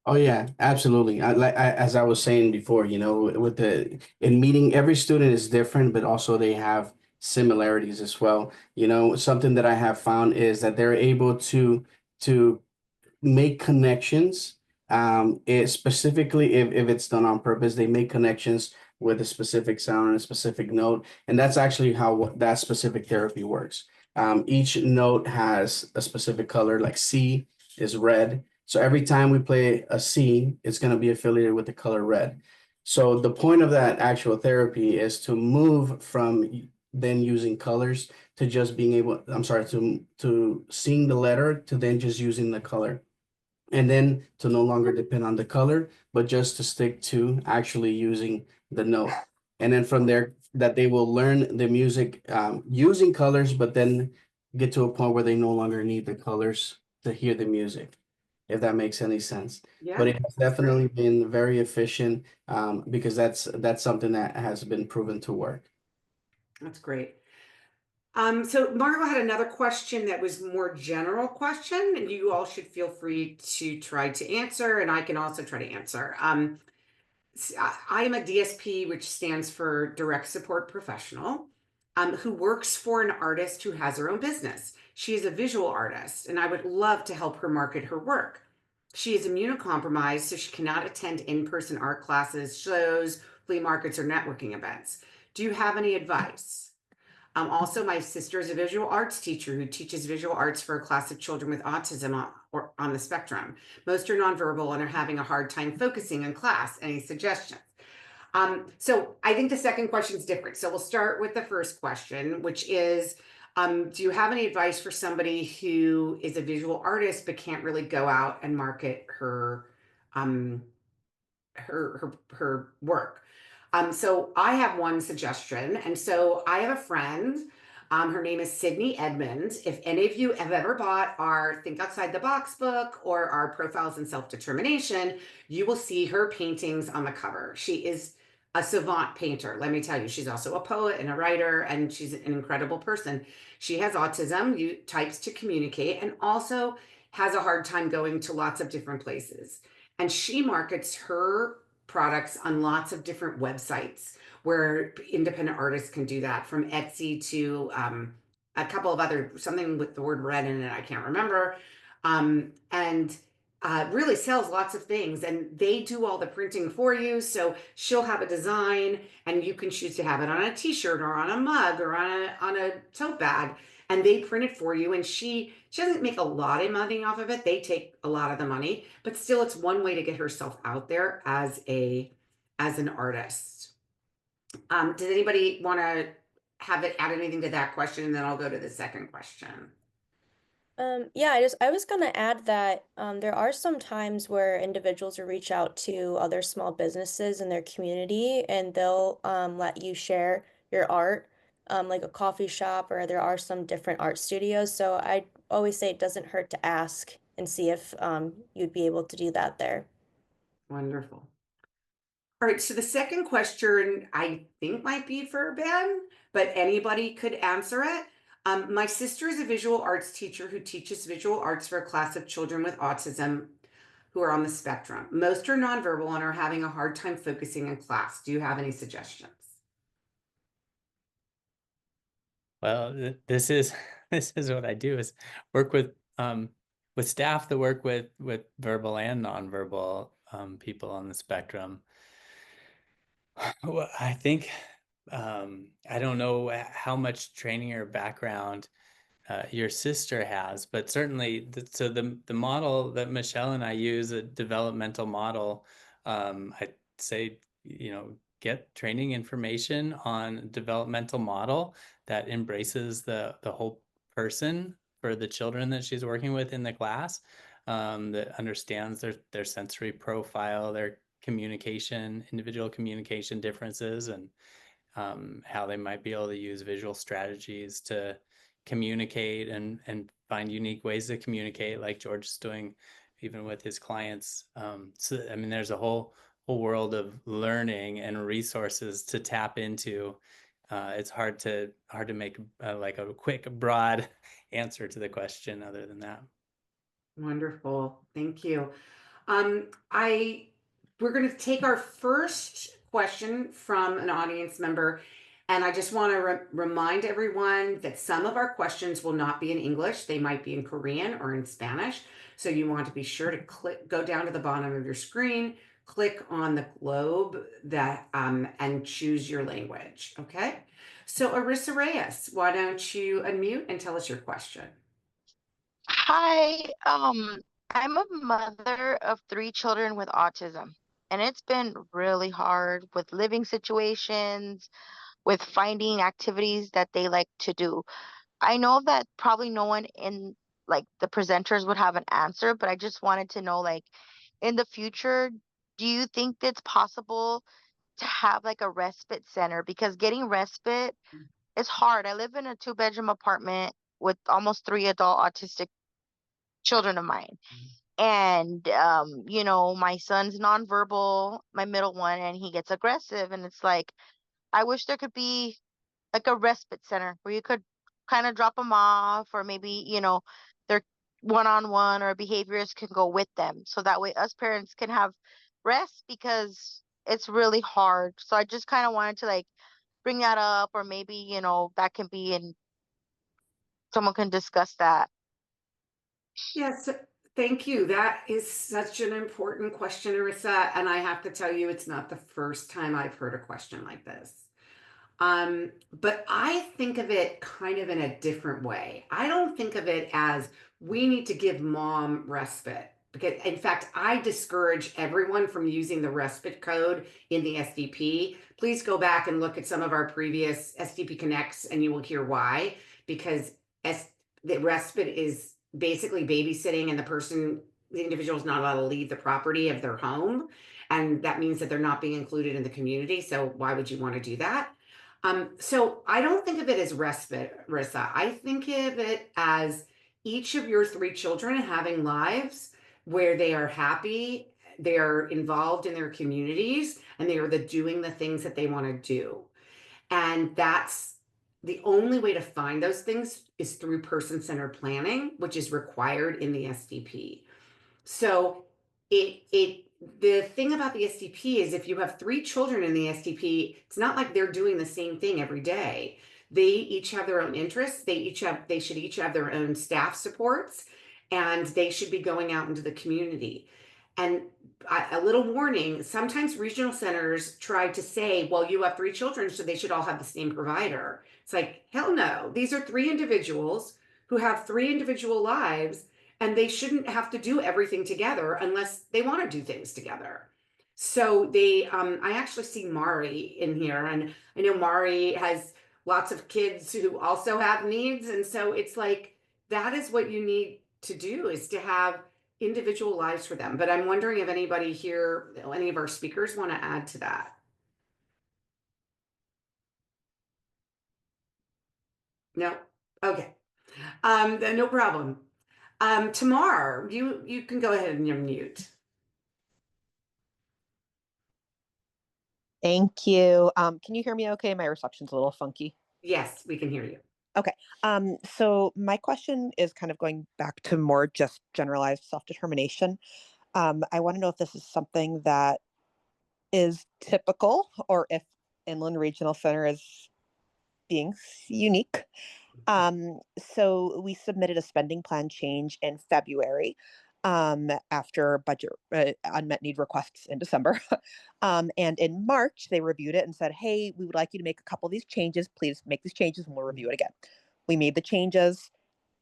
Oh yeah, absolutely. As I was saying before, in meeting, every student is different, but also they have similarities as well. Something that I have found is that they're able to make connections. Specifically if it's done on purpose, they make connections with a specific sound and a specific note, and that's actually how that specific therapy works. Each note has a specific color, like C is red. So every time we play a C, it's going to be affiliated with the color red. So the point of that actual therapy is to move from then using colors to just being able, I'm sorry, to seeing the letter to then just using the color. And then to no longer depend on the color, but just to stick to actually using the note. And then from there, that they will learn the music using colors, but then get to a point where they no longer need the colors to hear the music, if that makes any sense. Yeah, But it has that's great. definitely been very efficient because that's something that has been proven to work. That's great. So Margot had another question that was more general question, and you all should feel free to try to answer, and I can also try to answer. I am a DSP, which stands for Direct Support Professional, who works for an artist who has her own business. She is a visual artist, and I would love to help her market her work. She is immunocompromised, so she cannot attend in-person art classes, shows, flea markets, or networking events. Do you have any advice? Also, my sister is a visual arts teacher who teaches visual arts for a class of children with autism on the spectrum. Most are nonverbal and are having a hard time focusing in class. Any suggestions? So I think the second question is different. So we'll start with the first question, which is, do you have any advice for somebody who is a visual artist but can't really go out and market her work? So I have one suggestion. And so I have a friend Her name is Sydney Edmonds. If any of you have ever bought our Think Outside the Box book or our Profiles in Self-Determination, you will see her paintings on the cover. She is a savant painter. Let me tell you, she's also a poet and a writer, and she's an incredible person. She has autism, types to communicate, and also has a hard time going to lots of different places. And she markets her products on lots of different websites where independent artists can do that, from Etsy to a couple of other, something with the word red in it, I can't remember. And really sells lots of things, and they do all the printing for you. So she'll have a design and you can choose to have it on a t-shirt or on a mug or on a tote bag, and they print it for you. And she doesn't make a lot of money off of it. They take a lot of the money, but still it's one way to get herself out there as an artist. Does anybody want to add anything to that question? And then I'll go to the second question. Yeah, I was gonna add that there are some times where individuals will reach out to other small businesses in their community, and they'll let you share your art, like a coffee shop, or there are some different art studios. So I always say it doesn't hurt to ask and see if you'd be able to do that there. Wonderful. All right, so the second question I think might be for Ben, but anybody could answer it. My sister is a visual arts teacher who teaches visual arts for a class of children with autism who are on the spectrum. Most are nonverbal and are having a hard time focusing in class. Do you have any suggestions? Well, this is this is what I do, is work with staff that work with verbal and nonverbal people on the spectrum. Well, I think I don't know how much training or background your sister has, but certainly the model that Michelle and I use, a developmental model, I'd say, get training information on developmental model that embraces the whole person for the children that she's working with in the class, that understands their sensory profile, their communication, individual communication differences, and how they might be able to use visual strategies to communicate and find unique ways to communicate, like George is doing even with his clients. So I mean, there's a whole world of learning and resources to tap into. It's hard to make like a quick, broad answer to the question other than that. Wonderful. Thank you. We're going to take our first question from an audience member. And I just want to remind everyone that some of our questions will not be in English. They might be in Korean or in Spanish. So you want to be sure to go down to the bottom of your screen, click on the globe and choose your language. Okay. So Arissa Reyes, why don't you unmute and tell us your question? Hi, I'm a mother of 3 children with autism, and it's been really hard with living situations, with finding activities that they like to do. I know that probably no one in like the presenters would have an answer, but I just wanted to know, like, in the future, do you think it's possible to have like a respite center? Because getting respite is hard. I live in a 2-bedroom apartment with almost 3 adult autistic children of mine. And my son's nonverbal, my middle one, and he gets aggressive. And it's like, I wish there could be like a respite center where you could kind of drop them off, or maybe, their one-on-one or behaviors can go with them. So that way us parents can have rest, because it's really hard. So I just kind of wanted to like bring that up, or maybe, that can be, and someone can discuss that. Yes, thank you. That is such an important question, Arissa. And I have to tell you, it's not the first time I've heard a question like this. But I think of it kind of in a different way. I don't think of it as we need to give mom respite. Because in fact, I discourage everyone from using the respite code in the SDP. Please go back and look at some of our previous SDP Connects and you will hear why. Because the respite is basically babysitting, and the individual is not allowed to leave the property of their home. And that means that they're not being included in the community. So why would you want to do that? So I don't think of it as respite, Rissa. I think of it as each of your three children having lives where they are happy, they are involved in their communities, and they are doing the things that they want to do. And that's the only way to find those things is through person-centered planning, which is required in the SDP. So it the thing about the SDP is if you have three children in the SDP, it's not like they're doing the same thing every day. They each have their own interests. They should each have their own staff supports, and they should be going out into the community. And a little warning, sometimes regional centers try to say, well, you have three children, so they should all have the same provider. It's like, hell no. These are three individuals who have three individual lives, and they shouldn't have to do everything together unless they want to do things together. So I actually see Mari in here, and I know Mari has lots of kids who also have needs, and so it's like that is what you need to do is to have individual lives for them. But I'm wondering if anybody here, any of our speakers want to add to that. No? Okay. No problem. Tamar, you can go ahead and unmute. Thank you. Can you hear me okay? My reception's a little funky. Yes, we can hear you. Okay. So my question is kind of going back to more just generalized self-determination. I want to know if this is something that is typical or if Inland Regional Center is being unique. So we submitted a spending plan change in February after budget unmet need requests in December. And in March, they reviewed it and said, hey, we would like you to make a couple of these changes. Please make these changes and we'll review it again. We made the changes.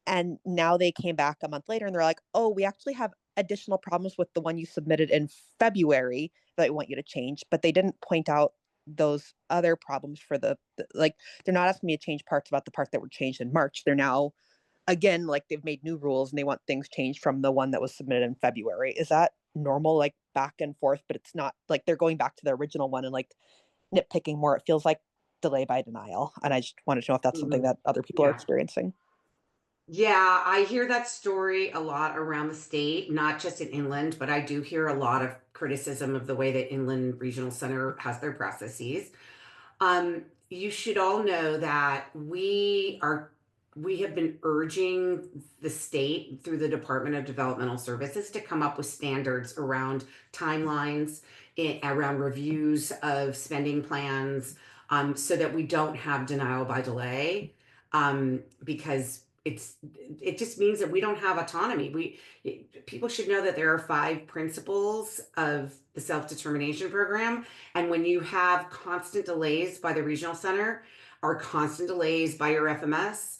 And now they came back a month later and they're like, oh, we actually have additional problems with the one you submitted in February that we want you to change. But they didn't point out those other problems for like, they're not asking me to change parts about the part that were changed in March. They're now, again, like they've made new rules and they want things changed from the one that was submitted in February. Is that normal, like back and forth? But it's not like they're going back to the original one and like nitpicking more. It feels like delay by denial. And I just wanted to know if that's something that other people are experiencing. Yeah, I hear that story a lot around the state, not just in Inland, but I do hear a lot of criticism of the way that Inland Regional Center has their processes. You should all know that we have been urging the state through the Department of Developmental Services to come up with standards around timelines, around reviews of spending plans, so that we don't have denial by delay, because it just means that we don't have autonomy. People should know that there are 5 principles of the self-determination program, and when you have constant delays by the regional center or constant delays by your FMS,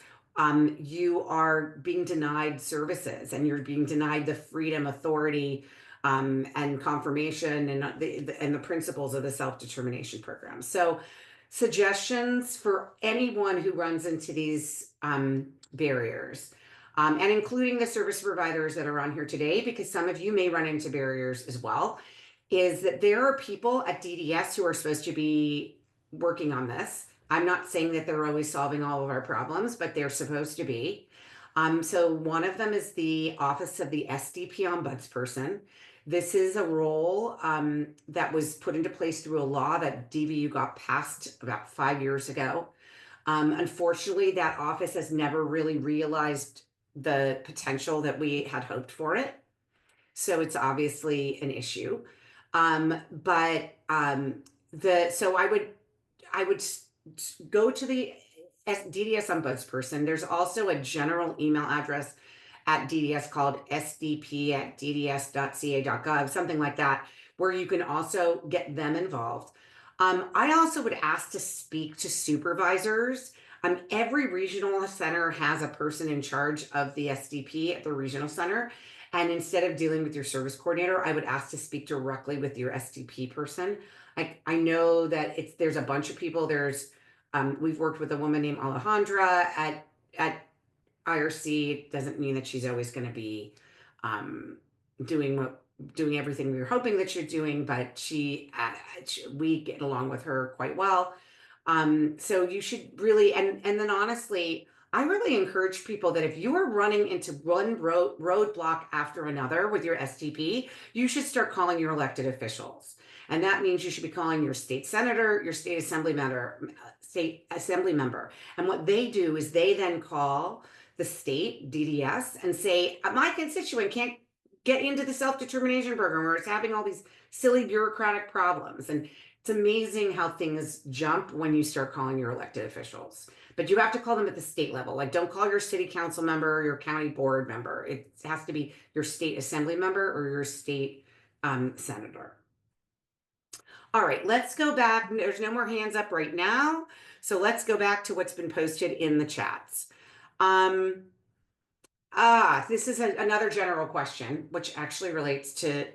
you are being denied services and you're being denied the freedom, authority, and confirmation and the principles of the self-determination program. So suggestions for anyone who runs into these barriers, and including the service providers that are on here today, because some of you may run into barriers as well, is that there are people at DDS who are supposed to be working on this. I'm not saying that they're always solving all of our problems, but they're supposed to be. So one of them is the Office of the SDP Ombudsperson. This is a role that was put into place through a law that DVU got passed about 5 years ago. Unfortunately, that office has never really realized the potential that we had hoped for it. So it's obviously an issue. So I would go to the DDS Ombudsperson. There's also a general email address at DDS called sdp@dds.ca.gov, something like that, where you can also get them involved. I also would ask to speak to supervisors. Every regional center has a person in charge of the SDP at the regional center. And instead of dealing with your service coordinator, I would ask to speak directly with your SDP person. I know that there's a bunch of people. We've worked with a woman named Alejandra at IRC. Doesn't mean that she's always going to be doing everything we were hoping that she's doing, but we get along with her quite well. So you should really, and then honestly, I really encourage people that if you are running into one roadblock after another with your STP, you should start calling your elected officials. And that means you should be calling your state senator, your state assembly member. And what they do is they then call the state DDS and say, my constituent can't get into the self-determination program, or it's having all these silly bureaucratic problems. And it's amazing how things jump when you start calling your elected officials. But you have to call them at the state level. Like, don't call your city council member or your county board member. It has to be your state assembly member or your state senator. All right, let's go back. There's no more hands up right now. So let's go back to what's been posted in the chats. This is another general question, which actually relates to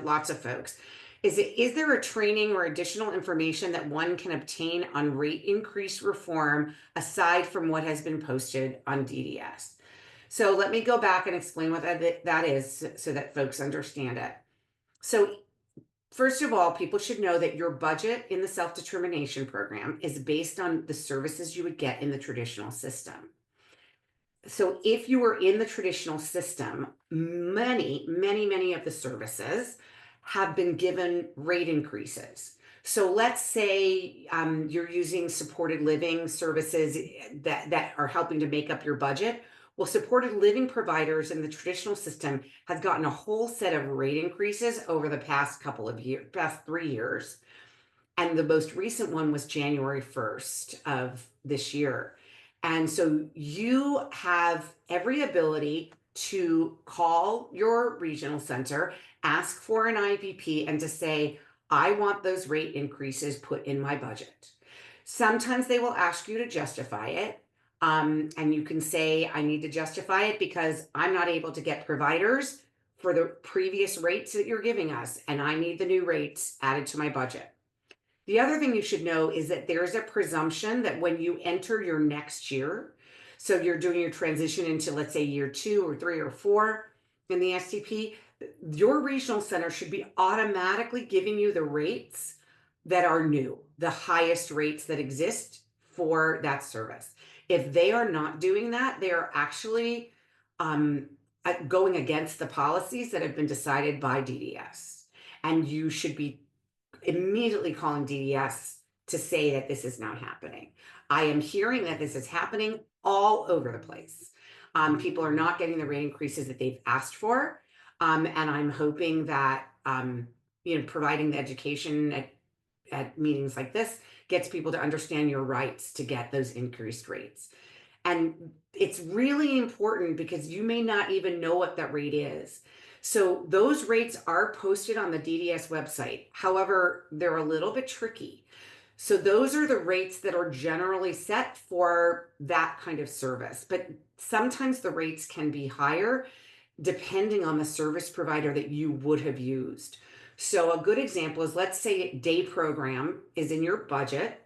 lots of folks. Is there a training or additional information that one can obtain on rate increase reform aside from what has been posted on DDS? So let me go back and explain what that is so that folks understand it. So first of all, people should know that your budget in the self-determination program is based on the services you would get in the traditional system. So if you were in the traditional system, many of the services have been given rate increases. So let's say you're using supported living services that are helping to make up your budget. Well, supported living providers in the traditional system have gotten a whole set of rate increases over the past couple of years, past 3 years. And the most recent one was January 1st of this year. And so you have every ability to call your regional center, ask for an IPP, and to say, I want those rate increases put in my budget. Sometimes they will ask you to justify it. And you can say, I need to justify it because I'm not able to get providers for the previous rates that you're giving us, and I need the new rates added to my budget. The other thing you should know is that there's a presumption that when you enter your next year, so you're doing your transition into, let's say, year 2 or 3 or 4 in the STP, your regional center should be automatically giving you the rates that are new, the highest rates that exist for that service. If they are not doing that, they are actually going against the policies that have been decided by DDS. And you should be immediately calling DDS to say that this is not happening. I am hearing that this is happening all over the place. People are not getting the rate increases that they've asked for. And I'm hoping that, providing the education at meetings like this gets people to understand your rights to get those increased rates. And it's really important because you may not even know what that rate is. So those rates are posted on the DDS website. However, they're a little bit tricky. So those are the rates that are generally set for that kind of service. But sometimes the rates can be higher depending on the service provider that you would have used. So a good example is, let's say day program is in your budget.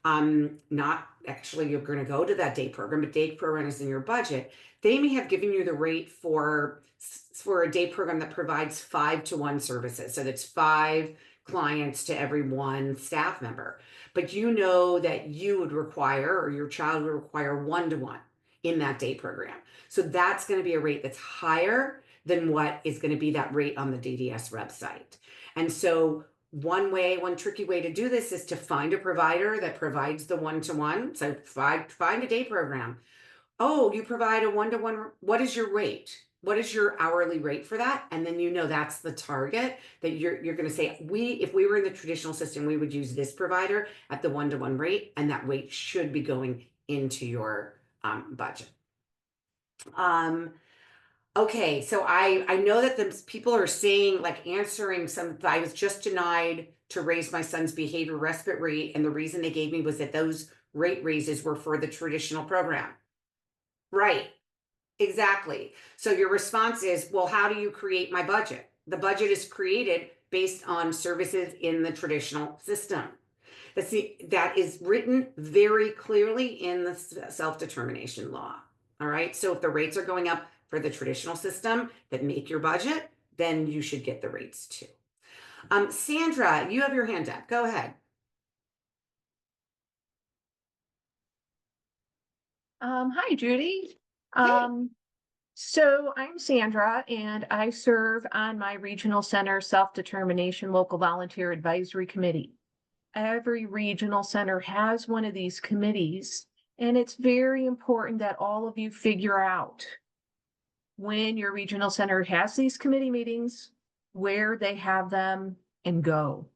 Not actually you're going to go to that day program, but day program is in your budget. They may have given you the rate for a day program that provides 5-to-1 services. So that's 5 clients to every 1 staff member. But you know that you would require, or your child would require 1-to-1 in that day program. So that's going to be a rate that's higher than what is going to be that rate on the DDS website. And so one tricky way to do this is to find a provider that provides the 1-to-1. So find a day program. Oh, you provide a 1-to-1. What is your rate? What is your hourly rate for that? And then that's the target that you're going to say, if we were in the traditional system, we would use this provider at the 1-to-1 rate, and that rate should be going into your budget. Okay, so I know that the people are saying, like, answering I was just denied to raise my son's behavior respite rate, and the reason they gave me was that those rate raises were for the traditional program. Right, exactly. So your response is, well, how do you create my budget? The budget is created based on services in the traditional system. That is written very clearly in the self-determination law. All right, so if the rates are going up for the traditional system that make your budget, then you should get the rates too. Sandra, you have your hand up. Go ahead. Hi, Judy. Hey. So I'm Sandra and I serve on my Regional Center Self-Determination Local Volunteer Advisory Committee. Every regional center has one of these committees, and it's very important that all of you figure out when your regional center has these committee meetings, where they have them, and go.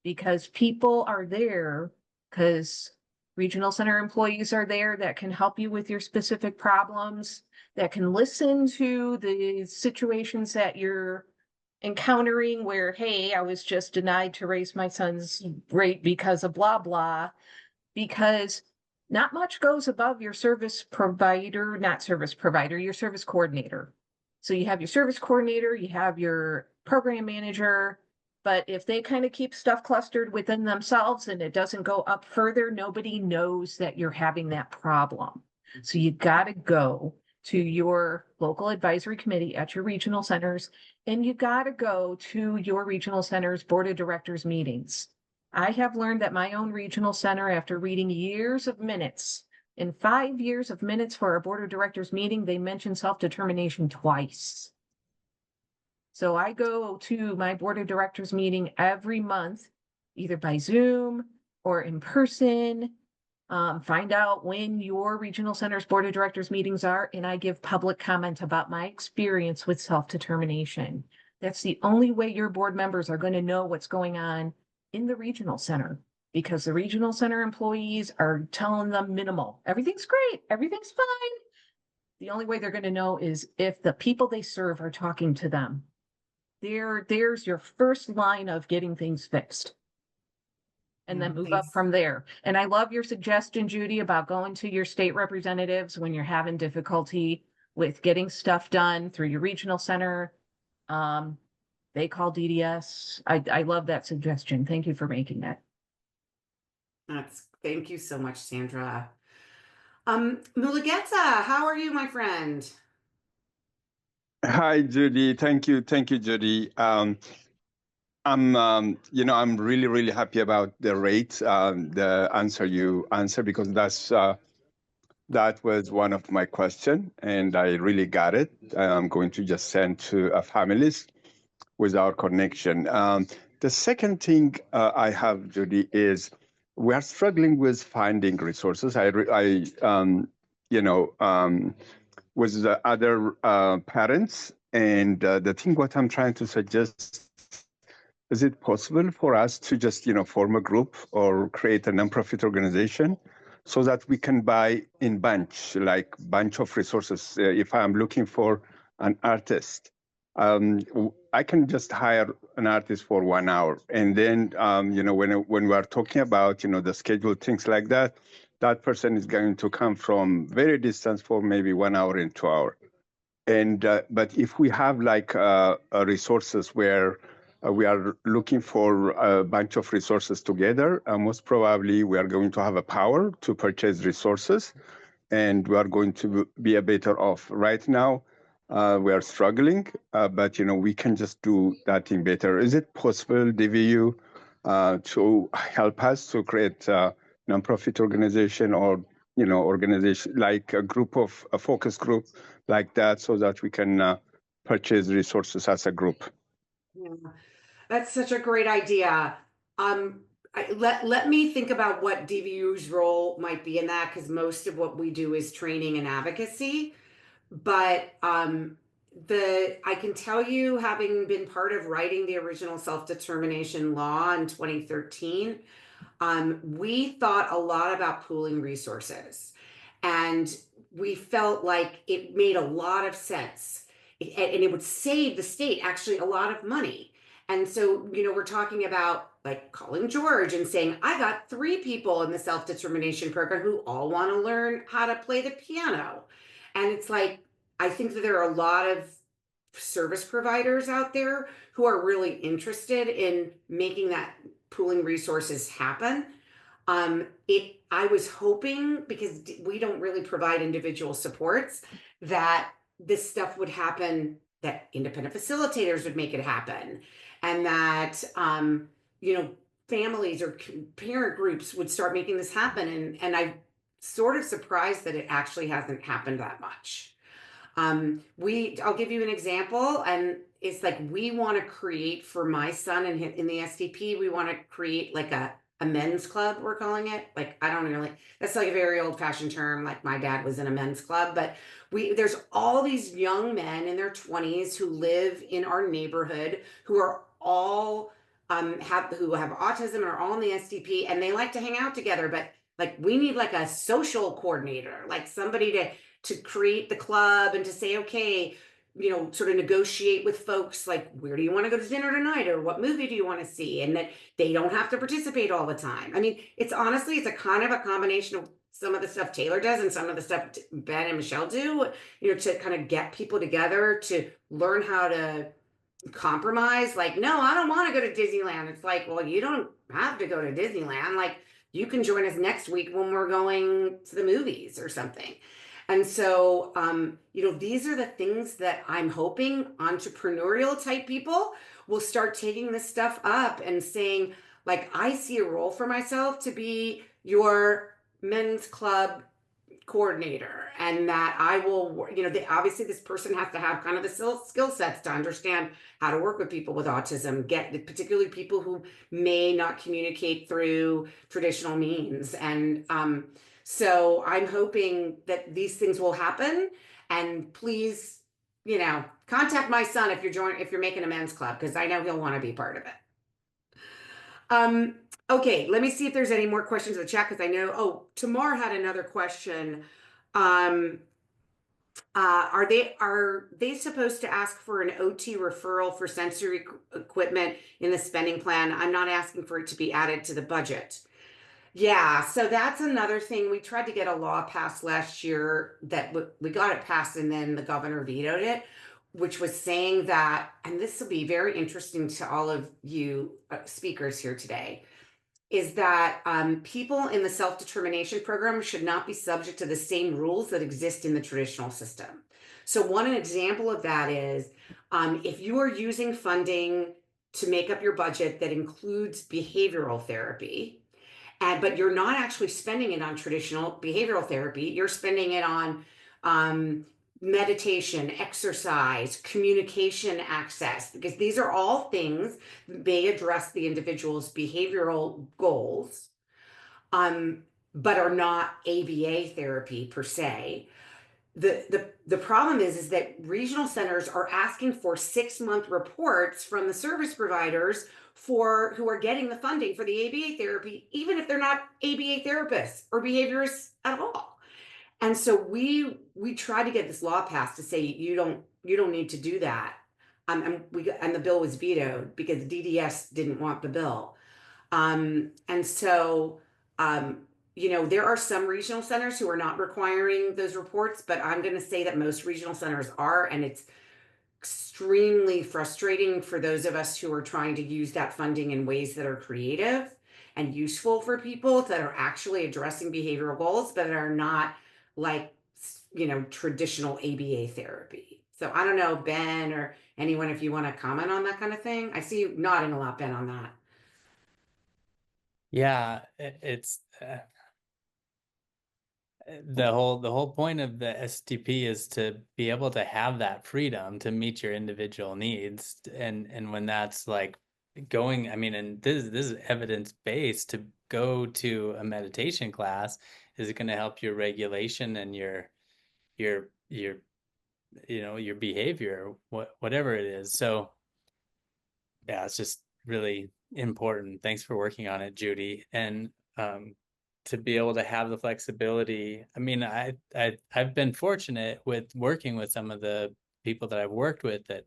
Because people are there, because regional center employees are there that can help you with your specific problems, that can listen to the situations that you're encountering where, hey, I was just denied to raise my son's rate because of blah, blah, because not much goes above your service provider, not service provider, your service coordinator. So you have your service coordinator, you have your program manager, but if they kind of keep stuff clustered within themselves and it doesn't go up further, nobody knows that you're having that problem. So you got to go to your local advisory committee at your regional centers, and you got to go to your regional centers board of directors meetings. I have learned that my own regional center, after reading years of minutes, in 5 years of minutes for a board of directors meeting, they mentioned self-determination twice. So I go to my board of directors meeting every month, either by Zoom or in person. Find out when your regional center's board of directors meetings are, and I give public comment about my experience with self-determination. That's the only way your board members are going to know what's going on in the regional center, because the regional center employees are telling them minimal. Everything's great. Everything's fine. The only way they're going to know is if the people they serve are talking to them. There's your first line of getting things fixed. And then move up from there. And I love your suggestion, Judy, about going to your state representatives when you're having difficulty with getting stuff done through your regional center. They call DDS. I love that suggestion. Thank you for making that. Thank you so much, Sandra. Mulugeta, how are you, my friend? Hi, Judy. Thank you, Judy. I'm really, really happy about the rate, the answer you answered, because that was one of my question, and I really got it. I'm going to just send to families with our connection. The second thing I have, Judy, is we are struggling with finding resources. With the other parents, and the thing what I'm trying to suggest, is it possible for us to just form a group or create a nonprofit organization so that we can buy in bunch, like bunch of resources? If I'm looking for an artist, I can just hire an artist for 1 hour, and then when we are talking about the schedule, things like that, that person is going to come from very distance for maybe 1 hour and 2 hours. And but if we have like resources where we are looking for a bunch of resources together, most probably we are going to have a power to purchase resources, and we are going to be a better off. Right now, we are struggling, but we can just do that thing better. Is it possible, DVU, to help us to create a nonprofit organization, or organization like a focus group like that, so that we can purchase resources as a group? Yeah, that's such a great idea. Let me think about what DVU's role might be in that, because most of what we do is training and advocacy. But I can tell you, having been part of writing the original self-determination law in 2013, we thought a lot about pooling resources, and we felt like it made a lot of sense, and it would save the state actually a lot of money. And so, we're talking about like calling George and saying, I got 3 people in the self-determination program who all want to learn how to play the piano. And it's like, I think that there are a lot of service providers out there who are really interested in making that pooling resources happen. I was hoping, because we don't really provide individual supports, that this stuff would happen, that independent facilitators would make it happen, and that families or parent groups would start making this happen. And I sort of surprised that it actually hasn't happened that much. I'll give you an example, and it's like we want to create for my son in the SDP, we want to create like a men's club, we're calling it. Like, I don't really, that's like a very old fashioned term. Like my dad was in a men's club, but there's all these young men in their 20s who live in our neighborhood who are all who have autism and are all in the SDP, and they like to hang out together, but like we need like a social coordinator, like somebody to create the club and to say, okay, sort of negotiate with folks, like, where do you want to go to dinner tonight, or what movie do you want to see, and that they don't have to participate all the time. I mean, it's a kind of a combination of some of the stuff Taylor does and some of the stuff Ben and Michelle do, to kind of get people together to learn how to compromise. Like, no, I don't want to go to Disneyland. It's like, well, you don't have to go to Disneyland. Like, you can join us next week when we're going to the movies or something. And so, these are the things that I'm hoping entrepreneurial type people will start taking this stuff up and saying, like, I see a role for myself to be your men's club coordinator, and that I will, obviously this person has to have kind of the skill sets to understand how to work with people with autism, particularly people who may not communicate through traditional means. And so I'm hoping that these things will happen. And please, contact my son if you're making a men's club, because I know he'll want to be part of it. Okay, let me see if there's any more questions in the chat, because I know, Tamar had another question. Are they supposed to ask for an OT referral for sensory equipment in the spending plan? I'm not asking for it to be added to the budget. Yeah, so that's another thing. We tried to get a law passed last year that we got it passed, and then the governor vetoed it, which was saying that, and this will be very interesting to all of you speakers here today, is that people in the self-determination program should not be subject to the same rules that exist in the traditional system. So one example of that is if you are using funding to make up your budget that includes behavioral therapy, but you're not actually spending it on traditional behavioral therapy, you're spending it on meditation, exercise, communication access, because these are all things that may address the individual's behavioral goals, but are not ABA therapy per se. The problem is that regional centers are asking for 6-month reports from the service providers who are getting the funding for the ABA therapy, even if they're not ABA therapists or behaviorists at all. And so we tried to get this law passed to say you don't need to do that. And the bill was vetoed because DDS didn't want the bill. And so there are some regional centers who are not requiring those reports, but I'm going to say that most regional centers are, and it's extremely frustrating for those of us who are trying to use that funding in ways that are creative and useful for people, that are actually addressing behavioral goals, but are not like, traditional ABA therapy. So I don't know, Ben or anyone, if you want to comment on that kind of thing. I see you nodding a lot, Ben, on that. Yeah, it's the whole point of the SDP is to be able to have that freedom to meet your individual needs, and when that's like going, I mean, and this is evidence-based, to go to a meditation class is going to help your regulation and your behavior, whatever it is. So yeah, it's just really important. Thanks for working on it, Judy. And to be able to have the flexibility. I mean, I've been fortunate with working with some of the people that I've worked with, that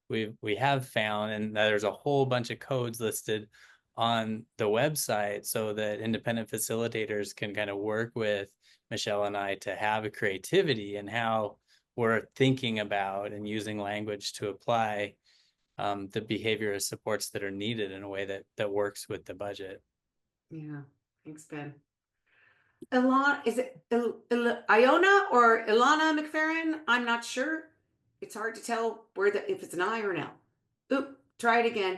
we have found, and there's a whole bunch of codes listed on the website so that independent facilitators can kind of work with Michelle and I to have a creativity in how we're thinking about and using language to apply the behavior supports that are needed in a way that works with the budget. Yeah, thanks, Ben. Ilana, is it Iona or Ilana McFerrin? I'm not sure. It's hard to tell if it's an I or an L. Oop, try it again.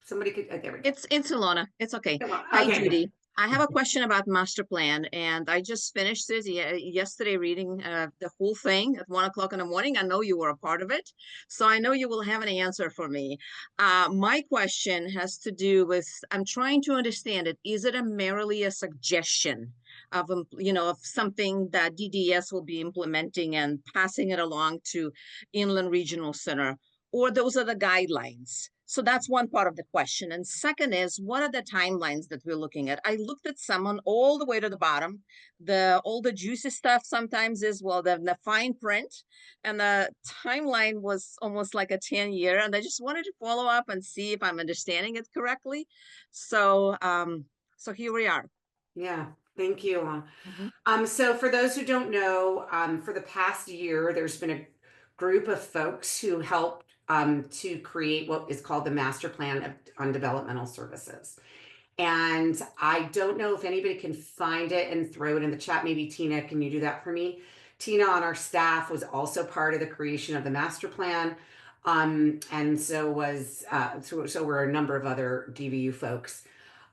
Somebody could, there we go. It's Ilona. It's okay. Come on. Hi, Okay. Judy. I have a question about master plan, and I just finished it yesterday reading the whole thing at 1 o'clock in the morning. I know you were a part of it, so I know you will have an answer for me. My question has to do with, I'm trying to understand it. Is it merely a suggestion of, of something that DDS will be implementing and passing it along to Inland Regional Center, or those are the guidelines? So that's one part of the question. And second is, what are the timelines that we're looking at? I looked at someone all the way to the bottom. All the juicy stuff sometimes is, well, the fine print, and the timeline was almost like a 10-year. And I just wanted to follow up and see if I'm understanding it correctly. So, so here we are. Yeah, thank you. Mhm. So for those who don't know, for the past year, there's been a group of folks who helped to create what is called the Master Plan on Developmental Services. And I don't know if anybody can find it and throw it in the chat. Maybe Tina, can you do that for me? Tina on our staff was also part of the creation of the master plan. And so so were a number of other DVU folks.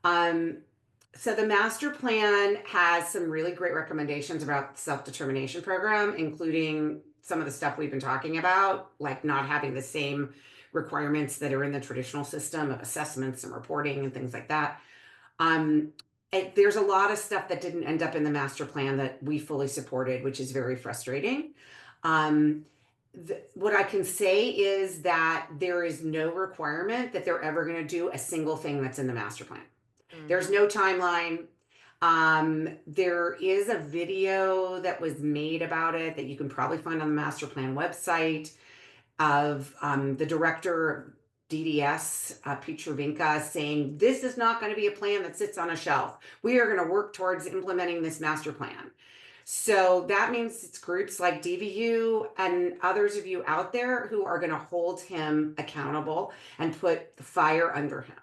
So the master plan has some really great recommendations about the self-determination program, including some of the stuff we've been talking about, like not having the same requirements that are in the traditional system of assessments and reporting and things like that. There's a lot of stuff that didn't end up in the master plan that we fully supported, which is very frustrating. What I can say is that there is no requirement that they're ever going to do a single thing that's in the master plan. There's no timeline. There is a video that was made about it that you can probably find on the master plan website of the director of DDS, Pete Cervinka, saying this is not going to be a plan that sits on a shelf. We are going to work towards implementing this master plan. So that means it's groups like DVU and others of you out there who are going to hold him accountable and put the fire under him.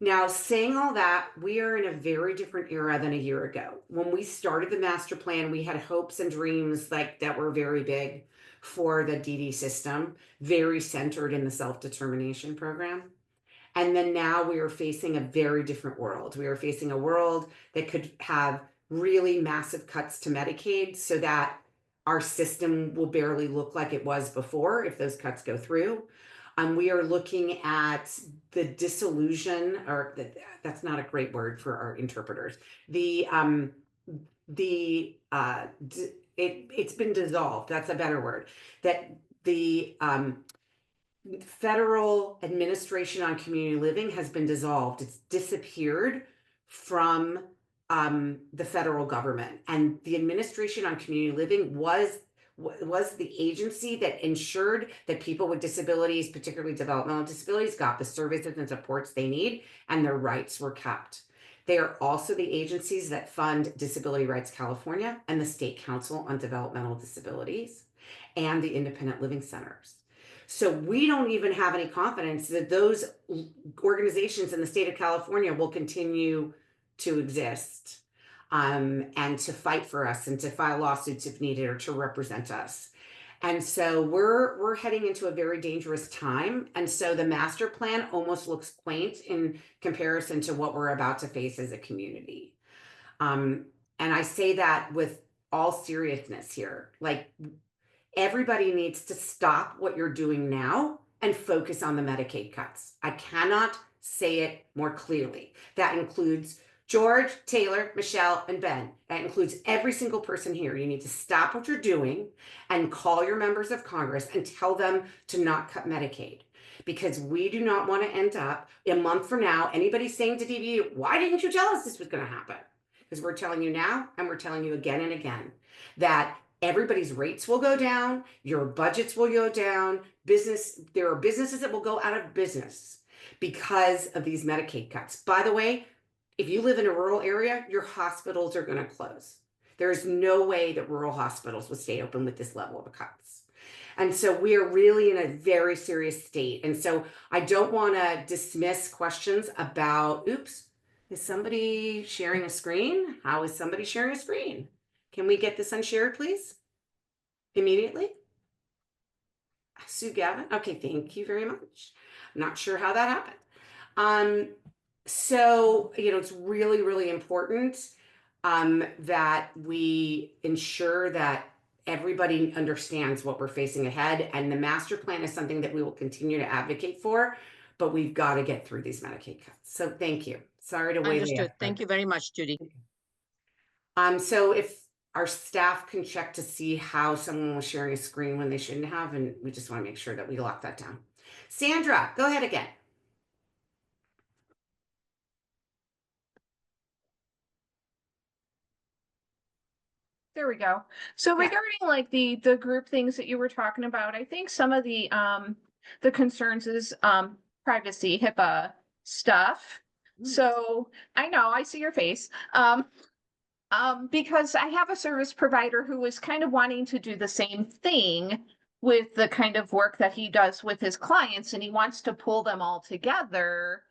Now, saying all that, we are in a very different era than a year ago. When we started the master plan, we had hopes and dreams like that were very big for the DD system, very centered in the self-determination program. And then now we are facing a very different world. We are facing a world that could have really massive cuts to Medicaid so that our system will barely look like it was before if those cuts go through. We are looking at the dissolution, or that's not a great word for our interpreters. It's been dissolved. That's a better word. That the Federal Administration on Community Living has been dissolved. It's disappeared from the federal government, and the Administration on Community Living was the agency that ensured that people with disabilities, particularly developmental disabilities, got the services and supports they need and their rights were kept. They are also the agencies that fund Disability Rights California and the State Council on Developmental Disabilities and the Independent Living Centers. So we don't even have any confidence that those organizations in the state of California will continue to exist. And to fight for us and to file lawsuits if needed or to represent us. And so we're heading into a very dangerous time. And so the master plan almost looks quaint in comparison to what we're about to face as a community. And I say that with all seriousness here. Like, everybody needs to stop what you're doing now and focus on the Medicaid cuts. I cannot say it more clearly. That includes George, Taylor, Michelle, and Ben. That includes every single person here. You need to stop what you're doing and call your members of Congress and tell them to not cut Medicaid. Because we do not want to end up a month from now, anybody saying to DVU, why didn't you tell us this was going to happen? Because we're telling you now, and we're telling you again and again, that everybody's rates will go down, your budgets will go down, there are businesses that will go out of business because of these Medicaid cuts. By the way, if you live in a rural area, your hospitals are going to close. There is no way that rural hospitals will stay open with this level of cuts. And so we are really in a very serious state. And so I don't want to dismiss questions about, oops, is somebody sharing a screen? How is somebody sharing a screen? Can we get this unshared, please? Immediately? Sue Gavin? Okay, thank you very much. I'm not sure how that happened. So, it's really, really important that we ensure that everybody understands what we're facing ahead. And the master plan is something that we will continue to advocate for, but we've got to get through these Medicaid cuts. So thank you. Sorry to waylay Understood. us, Thank but- you very much, Judy. So if our staff can check to see how someone was sharing a screen when they shouldn't have, and we just want to make sure that we lock that down. Sandra, go ahead again. There we go. So Yeah. regarding like the group things that you were talking about, I think some of the concerns is privacy, HIPAA stuff. So I know, I see your face. Because I have a service provider who is kind of wanting to do the same thing with the kind of work that he does with his clients, and he wants to pull them all together.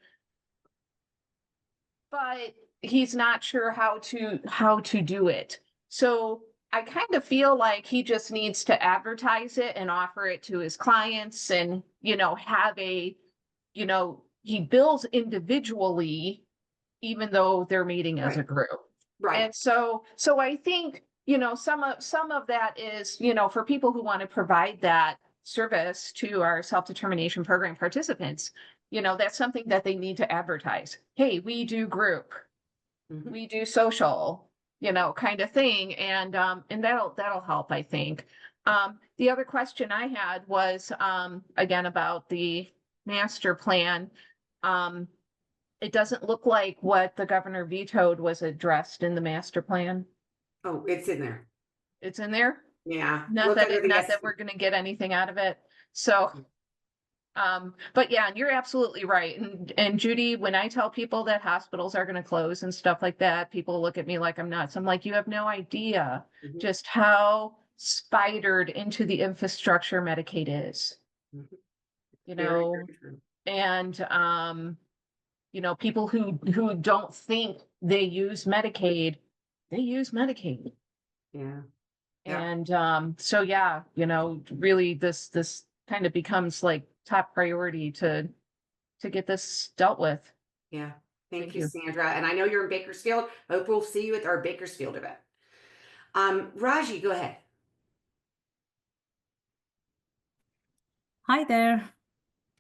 But he's not sure how to do it. So I kind of feel like he just needs to advertise it and offer it to his clients and, have a, he bills individually, even though they're meeting as a Right. group. Right. And so I think, some of that is, for people who want to provide that service to our self-determination program participants, that's something that they need to advertise. Hey, we do group, Mhm. we do social, kind of thing. And that'll help, I think. The other question I had was, again, about the master plan. It doesn't look like what the governor vetoed was addressed in the master plan. Oh, it's in there. It's in there? Yeah. Not Look that under the not S- that we're gonna get anything out of it. So, but yeah, and you're absolutely right. And Judy, when I tell people that hospitals are gonna close and stuff like that, people look at me like I'm nuts. I'm like, you have no idea Mhm. just how spidered into the infrastructure Medicaid is. Mhm. You Very, know, very true. and people who don't think they use Medicaid, they use Medicaid. Yeah. Yeah. And so yeah, really this kind of becomes like top priority to get this dealt with. Yeah. Thank Thank you, you. Sandra. And I know you're in Bakersfield. I hope we'll see you at our Bakersfield event. Raji, go ahead. Hi there.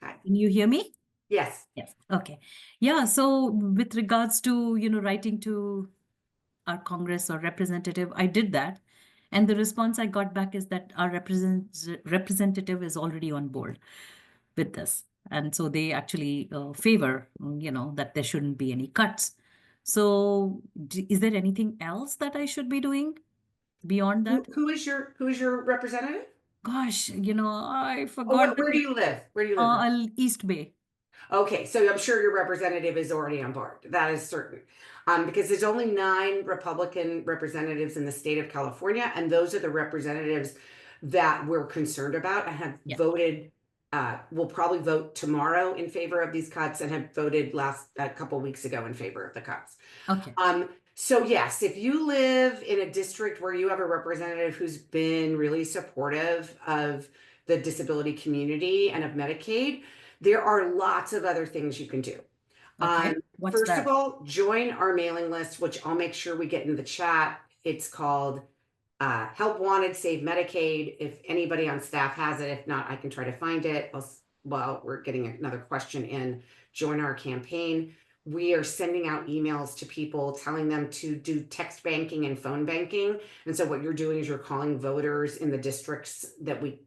Hi. Can you hear me? Yes. Yes. Okay. Yeah. So with regards to, writing to our Congress or representative, I did that. And the response I got back is that our representative is already on board with this. And so they actually favor, that there shouldn't be any cuts. So is there anything else that I should be doing beyond that? Who is your representative? Gosh, I Oh, forgot. where do you live? Where do you live? East Bay. Okay, so I'm sure your representative is already on board. That is certain. Because there's only 9 Republican representatives in the state of California, and those are the representatives that we're concerned about and have Yeah. voted. Will probably vote tomorrow in favor of these cuts and have voted a couple weeks ago in favor of the cuts. Okay. So yes, if you live in a district where you have a representative who's been really supportive of the disability community and of Medicaid, there are lots of other things you can do. Okay. What's First that? of all, join our mailing list, which I'll make sure we get in the chat. It's called Help Wanted, Save Medicaid. If anybody on staff has it, if not, I can try to find it. While we're getting another question in, join our campaign. We are sending out emails to people telling them to do text banking and phone banking. And so what you're doing is you're calling voters in the districts that we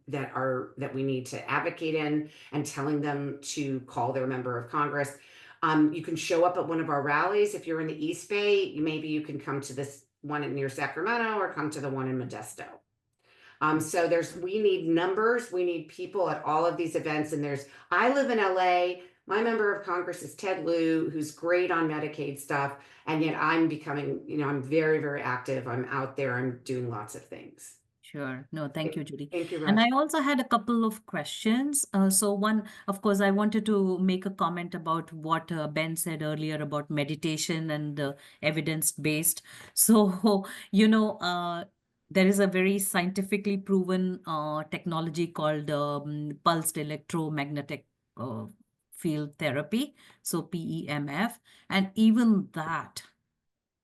need to advocate in and telling them to call their member of Congress. You can show up at one of our rallies. If you're in the East Bay, maybe you can come to this one near Sacramento or come to the one in Modesto. So we need numbers. We need people at all of these events. And I live in LA. My member of Congress is Ted Lieu, who's great on Medicaid stuff. And yet I'm becoming, I'm very, very active. I'm out there. I'm doing lots of things. Sure. No, thank you, Judy. Thank you, And Raj. I also had a couple of questions. So one, of course, I wanted to make a comment about what Ben said earlier about meditation and evidence-based. So, there is a very scientifically proven technology called pulsed electromagnetic field therapy, so PEMF, and even that,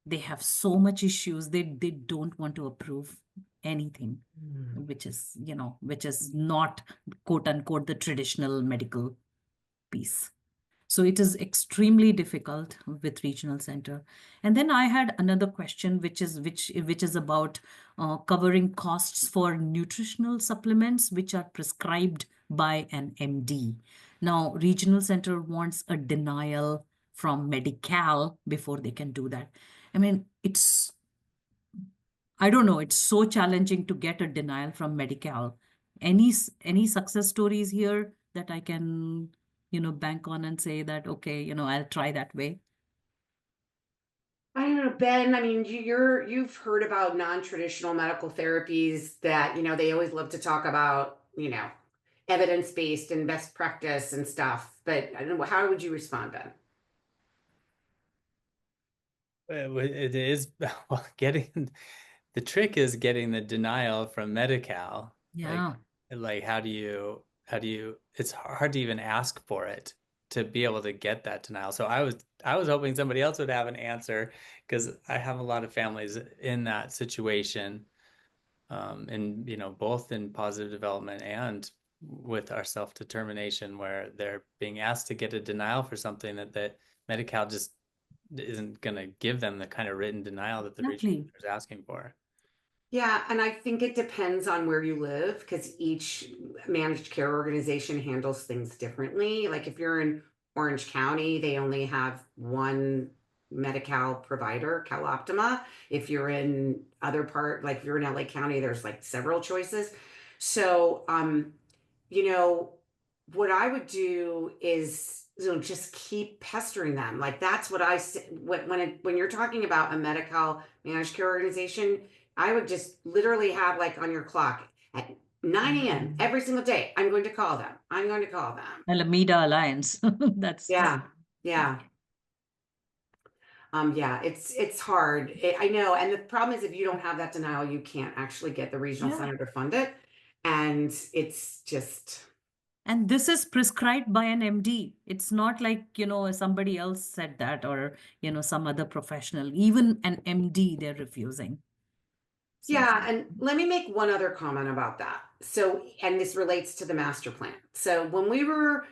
they have so much issues, they don't want to approve anything, which is, which is not quote unquote the traditional medical piece. So it is extremely difficult with regional center. And then I had another question, which is about covering costs for nutritional supplements, which are prescribed by an MD. Now, regional center wants a denial from Medi-Cal before they can do that. I mean, I don't know, it's so challenging to get a denial from Medi-Cal. Any success stories here that I can, bank on and say that, okay, I'll try that way? I don't know, Ben. I mean, you've heard about non-traditional medical therapies that, they always love to talk about, evidence-based and best practice and stuff. But I don't know, how would you respond, Ben? It is, well, the trick is getting the denial from Medi-Cal. Yeah. Like how do you, it's hard to even ask for it to be able to get that denial. So I was hoping somebody else would have an answer, because I have a lot of families in that situation, and both in positive development and with our self-determination, where they're being asked to get a denial for something that Medi-Cal just isn't going to give them the kind of written denial that the regional center is asking for. Yeah, and I think it depends on where you live, because each managed care organization handles things differently. Like if you're in Orange County, they only have one Medi-Cal provider, Cal Optima. If you're in other part, like if you're in LA County, there's like several choices. So, what I would do is, just keep pestering them. Like that's what I say when you're talking about a Medi-Cal managed care organization. I would just literally have like on your clock at 9 a.m. every single day, I'm going to call them. I'm going to call them. Alameda Alliance. That's Yeah. Yeah, it's hard. I know. And the problem is if you don't have that denial, you can't actually get the regional center to fund it. And it's just. And this is prescribed by an MD. It's not like, somebody else said that, or, some other professional. Even an MD, they're refusing. So Yeah, and let me make one other comment about that. So, and this relates to the master plan. So when we were,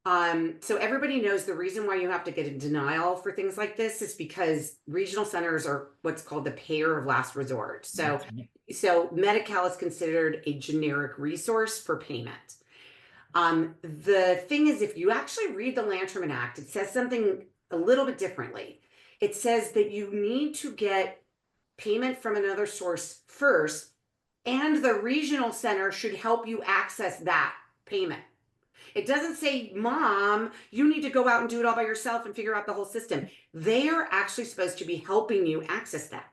so everybody knows the reason why you have to get a denial for things like this is because regional centers are what's called the payer of last resort. So, Medi-Cal is considered a generic resource for payment. The thing is, if you actually read the Lanterman Act, it says something a little bit differently. It says that you need to get payment from another source first, and the regional center should help you access that payment. It doesn't say, Mom, you need to go out and do it all by yourself and figure out the whole system. They are actually supposed to be helping you access that.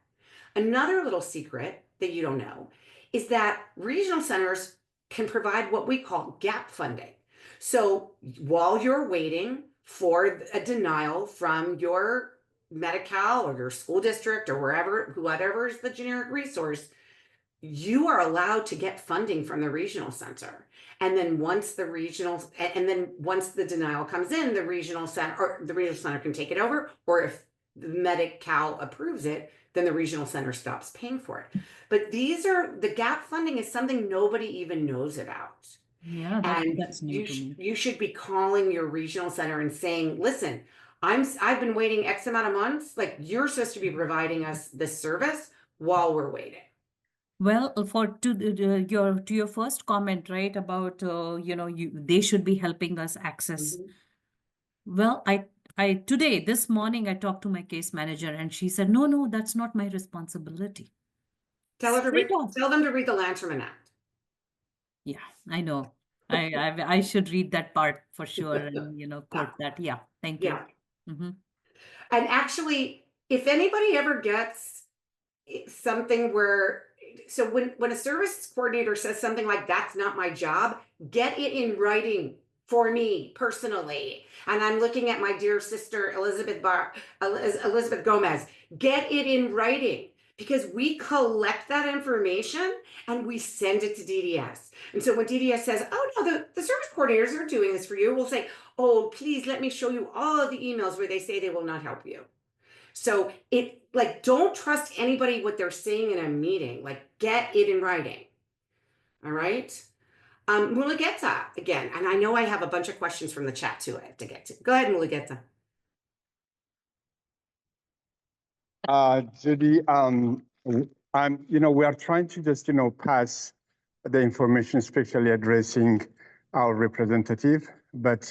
Another little secret that you don't know is that regional centers can provide what we call gap funding. So while you're waiting for a denial from your Medi-Cal or your school district or whatever is the generic resource, you are allowed to get funding from the regional center. And then once the denial comes in, the regional center can take it over, or if the Medi-Cal approves it, then the regional center stops paying for it. But the gap funding is something nobody even knows about. Yeah, that's new to me. You should be calling your regional center and saying, listen, I've been waiting X amount of months. Like, you're supposed to be providing us this service while we're waiting. Well, to your first comment, right, about they should be helping us access. Well, this morning I talked to my case manager and she said, no, that's not my responsibility. Tell them to read the Lanterman Act. Yeah, I know. I should read that part for sure and quote that. Yeah, thank you. And actually, if anybody ever gets something so when a service coordinator says something like, that's not my job, get it in writing for me personally. And I'm looking at my dear sister, Elizabeth Gomez. Get it in writing, because we collect that information and we send it to DDS. And so when DDS says, oh no, the service coordinators are doing this for you, we'll say, oh, please let me show you all of the emails where they say they will not help you. So don't trust anybody what they're saying in a meeting, like get it in writing. All right. Mulugeta again, and I know I have a bunch of questions from the chat too I have to get to. Go ahead, Mulugeta. Judy, we are trying to just, pass the information, especially addressing our representative, but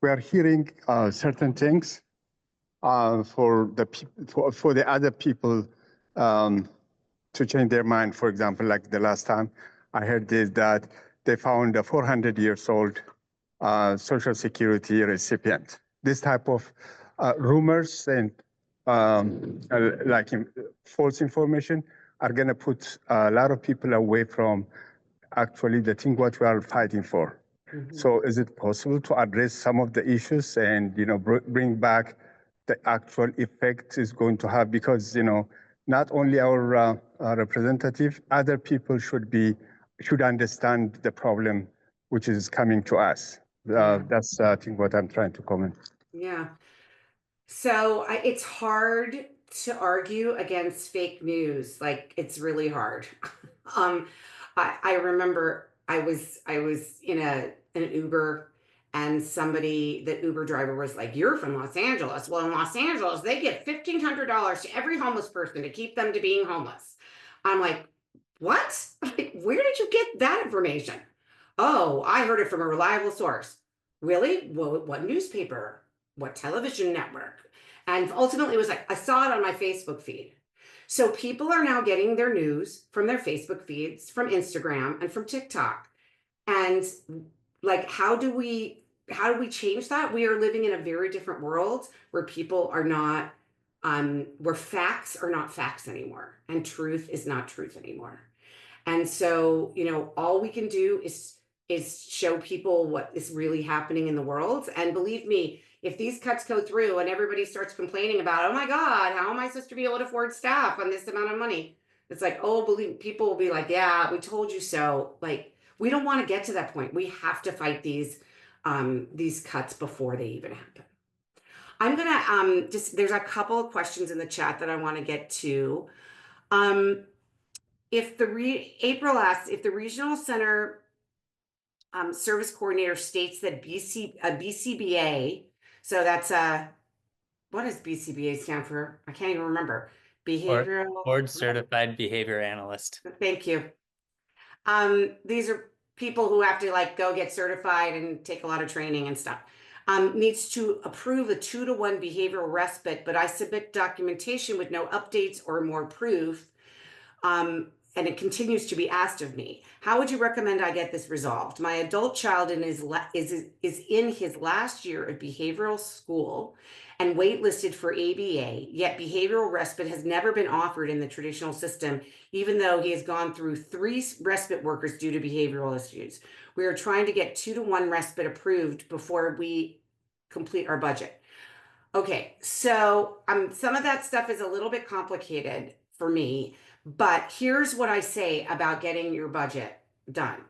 we are hearing certain things for the other people to change their mind. For example, like the last time I heard this, that they found a 400 years old Social Security recipient. This type of rumors and false information are going to put a lot of people away from actually the thing what we are fighting for. Mm-hmm. So is it possible to address some of the issues and, bring back the actual effect is going to have? Because, not only our representative, other people should understand the problem which is coming to us. That's, I think, what I'm trying to comment. Yeah. So it's hard to argue against fake news. Like it's really hard. I remember I was in an Uber, and the Uber driver was like, "You're from Los Angeles. Well, in Los Angeles, they give $1,500 to every homeless person to keep them to being homeless." I'm like, "What? Like, where did you get that information?" "Oh, I heard it from a reliable source." "Really? Well, what newspaper? What television network?" And ultimately it was like, I saw it on my Facebook feed. So people are now getting their news from their Facebook feeds, from Instagram, and from TikTok. And like, how do we change that? We are living in a very different world where people are not, where facts are not facts anymore, and truth is not truth anymore. And so, all we can do is show people what is really happening in the world. And believe me, if these cuts go through and everybody starts complaining about, oh my God, how am I supposed to be able to afford staff on this amount of money? It's like, people will be like, yeah, we told you so. Like, we don't want to get to that point. We have to fight these cuts before they even happen. I'm gonna there's a couple of questions in the chat that I want to get to. April asks, if the regional center service coordinator states that BCBA, so that's what does BCBA stand for? I can't even remember. Behavioral Board Certified Behavior Analyst. Thank you. These are people who have to go get certified and take a lot of training and stuff. Needs to approve a 2-to-1 behavioral respite, but I submit documentation with no updates or more proof. And it continues to be asked of me. How would you recommend I get this resolved? My adult child is in his last year of behavioral school and waitlisted for ABA, yet behavioral respite has never been offered in the traditional system, even though he has gone through 3 respite workers due to behavioral issues. We are trying to get 2-to-1 respite approved before we complete our budget. Okay, so some of that stuff is a little bit complicated for me. But here's what I say about getting your budget done.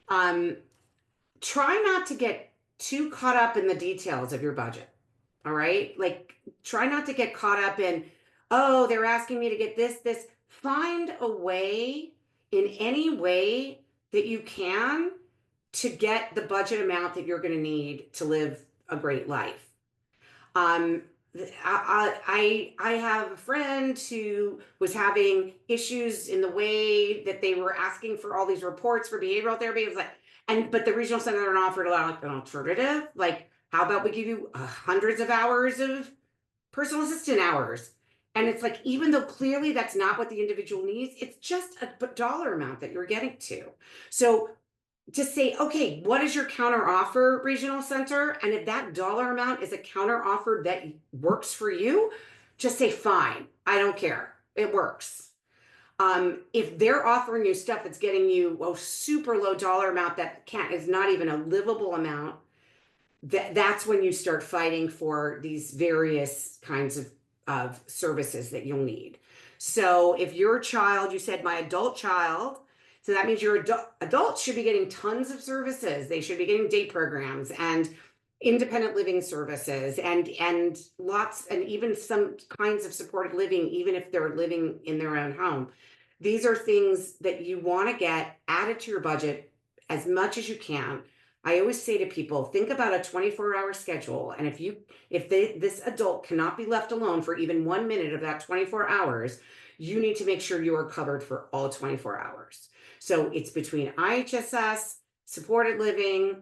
Try not to get too caught up in the details of your budget. All right? Try not to get caught up in, oh, they're asking me to get this. Find a way, in any way that you can, to get the budget amount that you're going to need to live a great life. I have a friend who was having issues in the way that they were asking for all these reports for behavioral therapy. It was but the regional center offered an alternative. How about we give you hundreds of hours of personal assistant hours? And it's even though clearly that's not what the individual needs, it's just a dollar amount that you're getting to. So just say, okay, what is your counter offer, regional center? And if that dollar amount is a counter offer that works for you, just say, fine, I don't care. It works. If they're offering you stuff that's getting you a super low dollar amount that is not even a livable amount, that's when you start fighting for these various kinds of services that you'll need. So if your child, you said my adult child, so that means your adults should be getting tons of services. They should be getting day programs and independent living services and lots, and even some kinds of supported living, even if they're living in their own home. These are things that you want to get added to your budget as much as you can. I always say to people, think about a 24-hour schedule, and if this adult cannot be left alone for even 1 minute of that 24 hours, you need to make sure you are covered for all 24 hours. So it's between IHSS, supported living,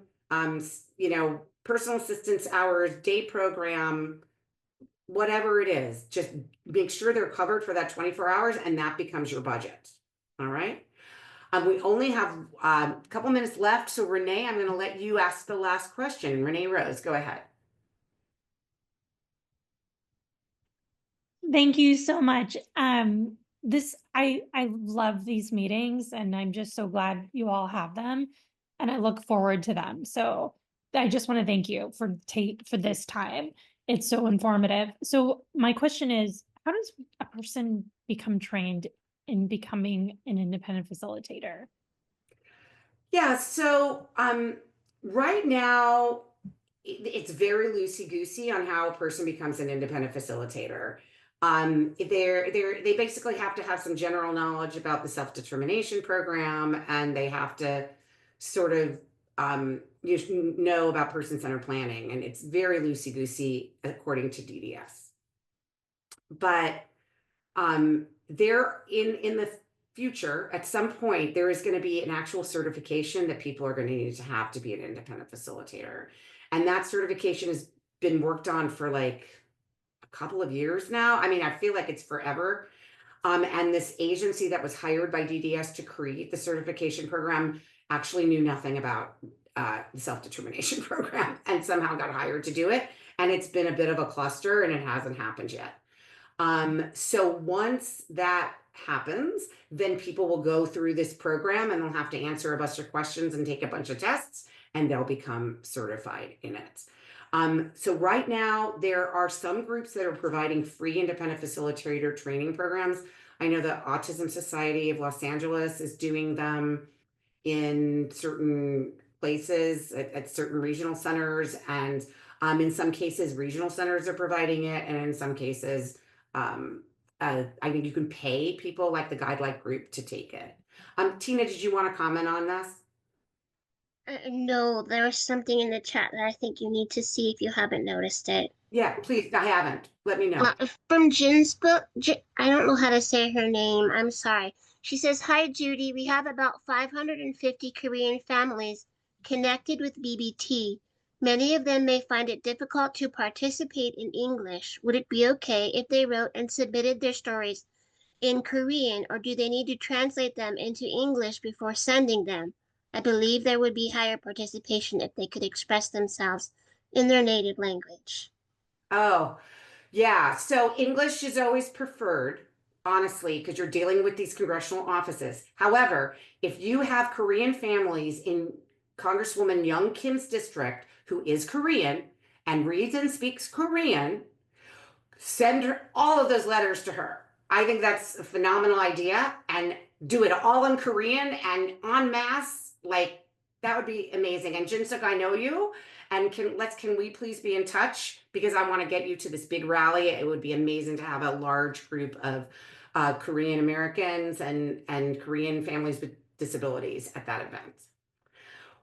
personal assistance hours, day program, whatever it is, just make sure they're covered for that 24 hours, and that becomes your budget. All right. We only have a couple minutes left. So Renee, I'm going to let you ask the last question. Renee Rose, go ahead. Thank you so much. I love these meetings, and I'm just so glad you all have them, and I look forward to them. So I just want to thank you for this time. It's so informative. So my question is, how does a person become trained in becoming an independent facilitator? Yeah, so right now it's very loosey-goosey on how a person becomes an independent facilitator. They basically have to have some general knowledge about the self-determination program, and they have to sort of know about person-centered planning, and it's very loosey-goosey according to DDS. But there in the future, at some point, there is going to be an actual certification that people are going to need to have to be an independent facilitator. And that certification has been worked on for like a couple of years now. I mean, I feel like it's forever. And this agency that was hired by DDS to create the certification program actually knew nothing about the self-determination program and somehow got hired to do it. And it's been a bit of a cluster, and it hasn't happened yet. So once that happens, then people will go through this program, and they'll have to answer a bunch of questions and take a bunch of tests, and they'll become certified in it. So right now there are some groups that are providing free independent facilitator training programs. I know the Autism Society of Los Angeles is doing them in certain places at certain regional centers, and in some cases regional centers are providing it, and in some cases I think you can pay people like the Guidelight group to take it. Tina, did you want to comment on this? No, there was something in the chat that I think you need to see if you haven't noticed it. Yeah, please. I haven't. Let me know. From Jin's book, I don't know how to say her name. I'm sorry. She says, "Hi, Judy. We have about 550 Korean families connected with BBT. Many of them may find it difficult to participate in English. Would it be okay if they wrote and submitted their stories in Korean, or do they need to translate them into English before sending them? I believe there would be higher participation if they could express themselves in their native language." Oh, yeah. So English is always preferred, honestly, because you're dealing with these congressional offices. However, if you have Korean families in Congresswoman Young Kim's district who is Korean and reads and speaks Korean, send her all of those letters to her. I think that's a phenomenal idea, and do it all in Korean and en masse. Like, that would be amazing. And Jinsuk, I know you, and can we please be in touch, because I want to get you to this big rally. It would be amazing to have a large group of Korean Americans and Korean families with disabilities at that event.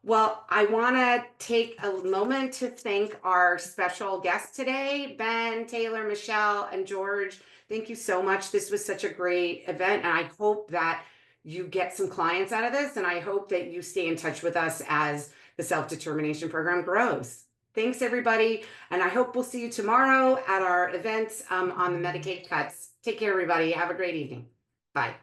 Well, I want to take a moment to thank our special guests today, Ben, Taylor, Michelle, and George. Thank you so much. This was such a great event, and I hope that you get some clients out of this, and I hope that you stay in touch with us as the self-determination program grows. Thanks, everybody, and I hope we'll see you tomorrow at our events on the Medicaid cuts. Take care, everybody. Have a great evening. Bye.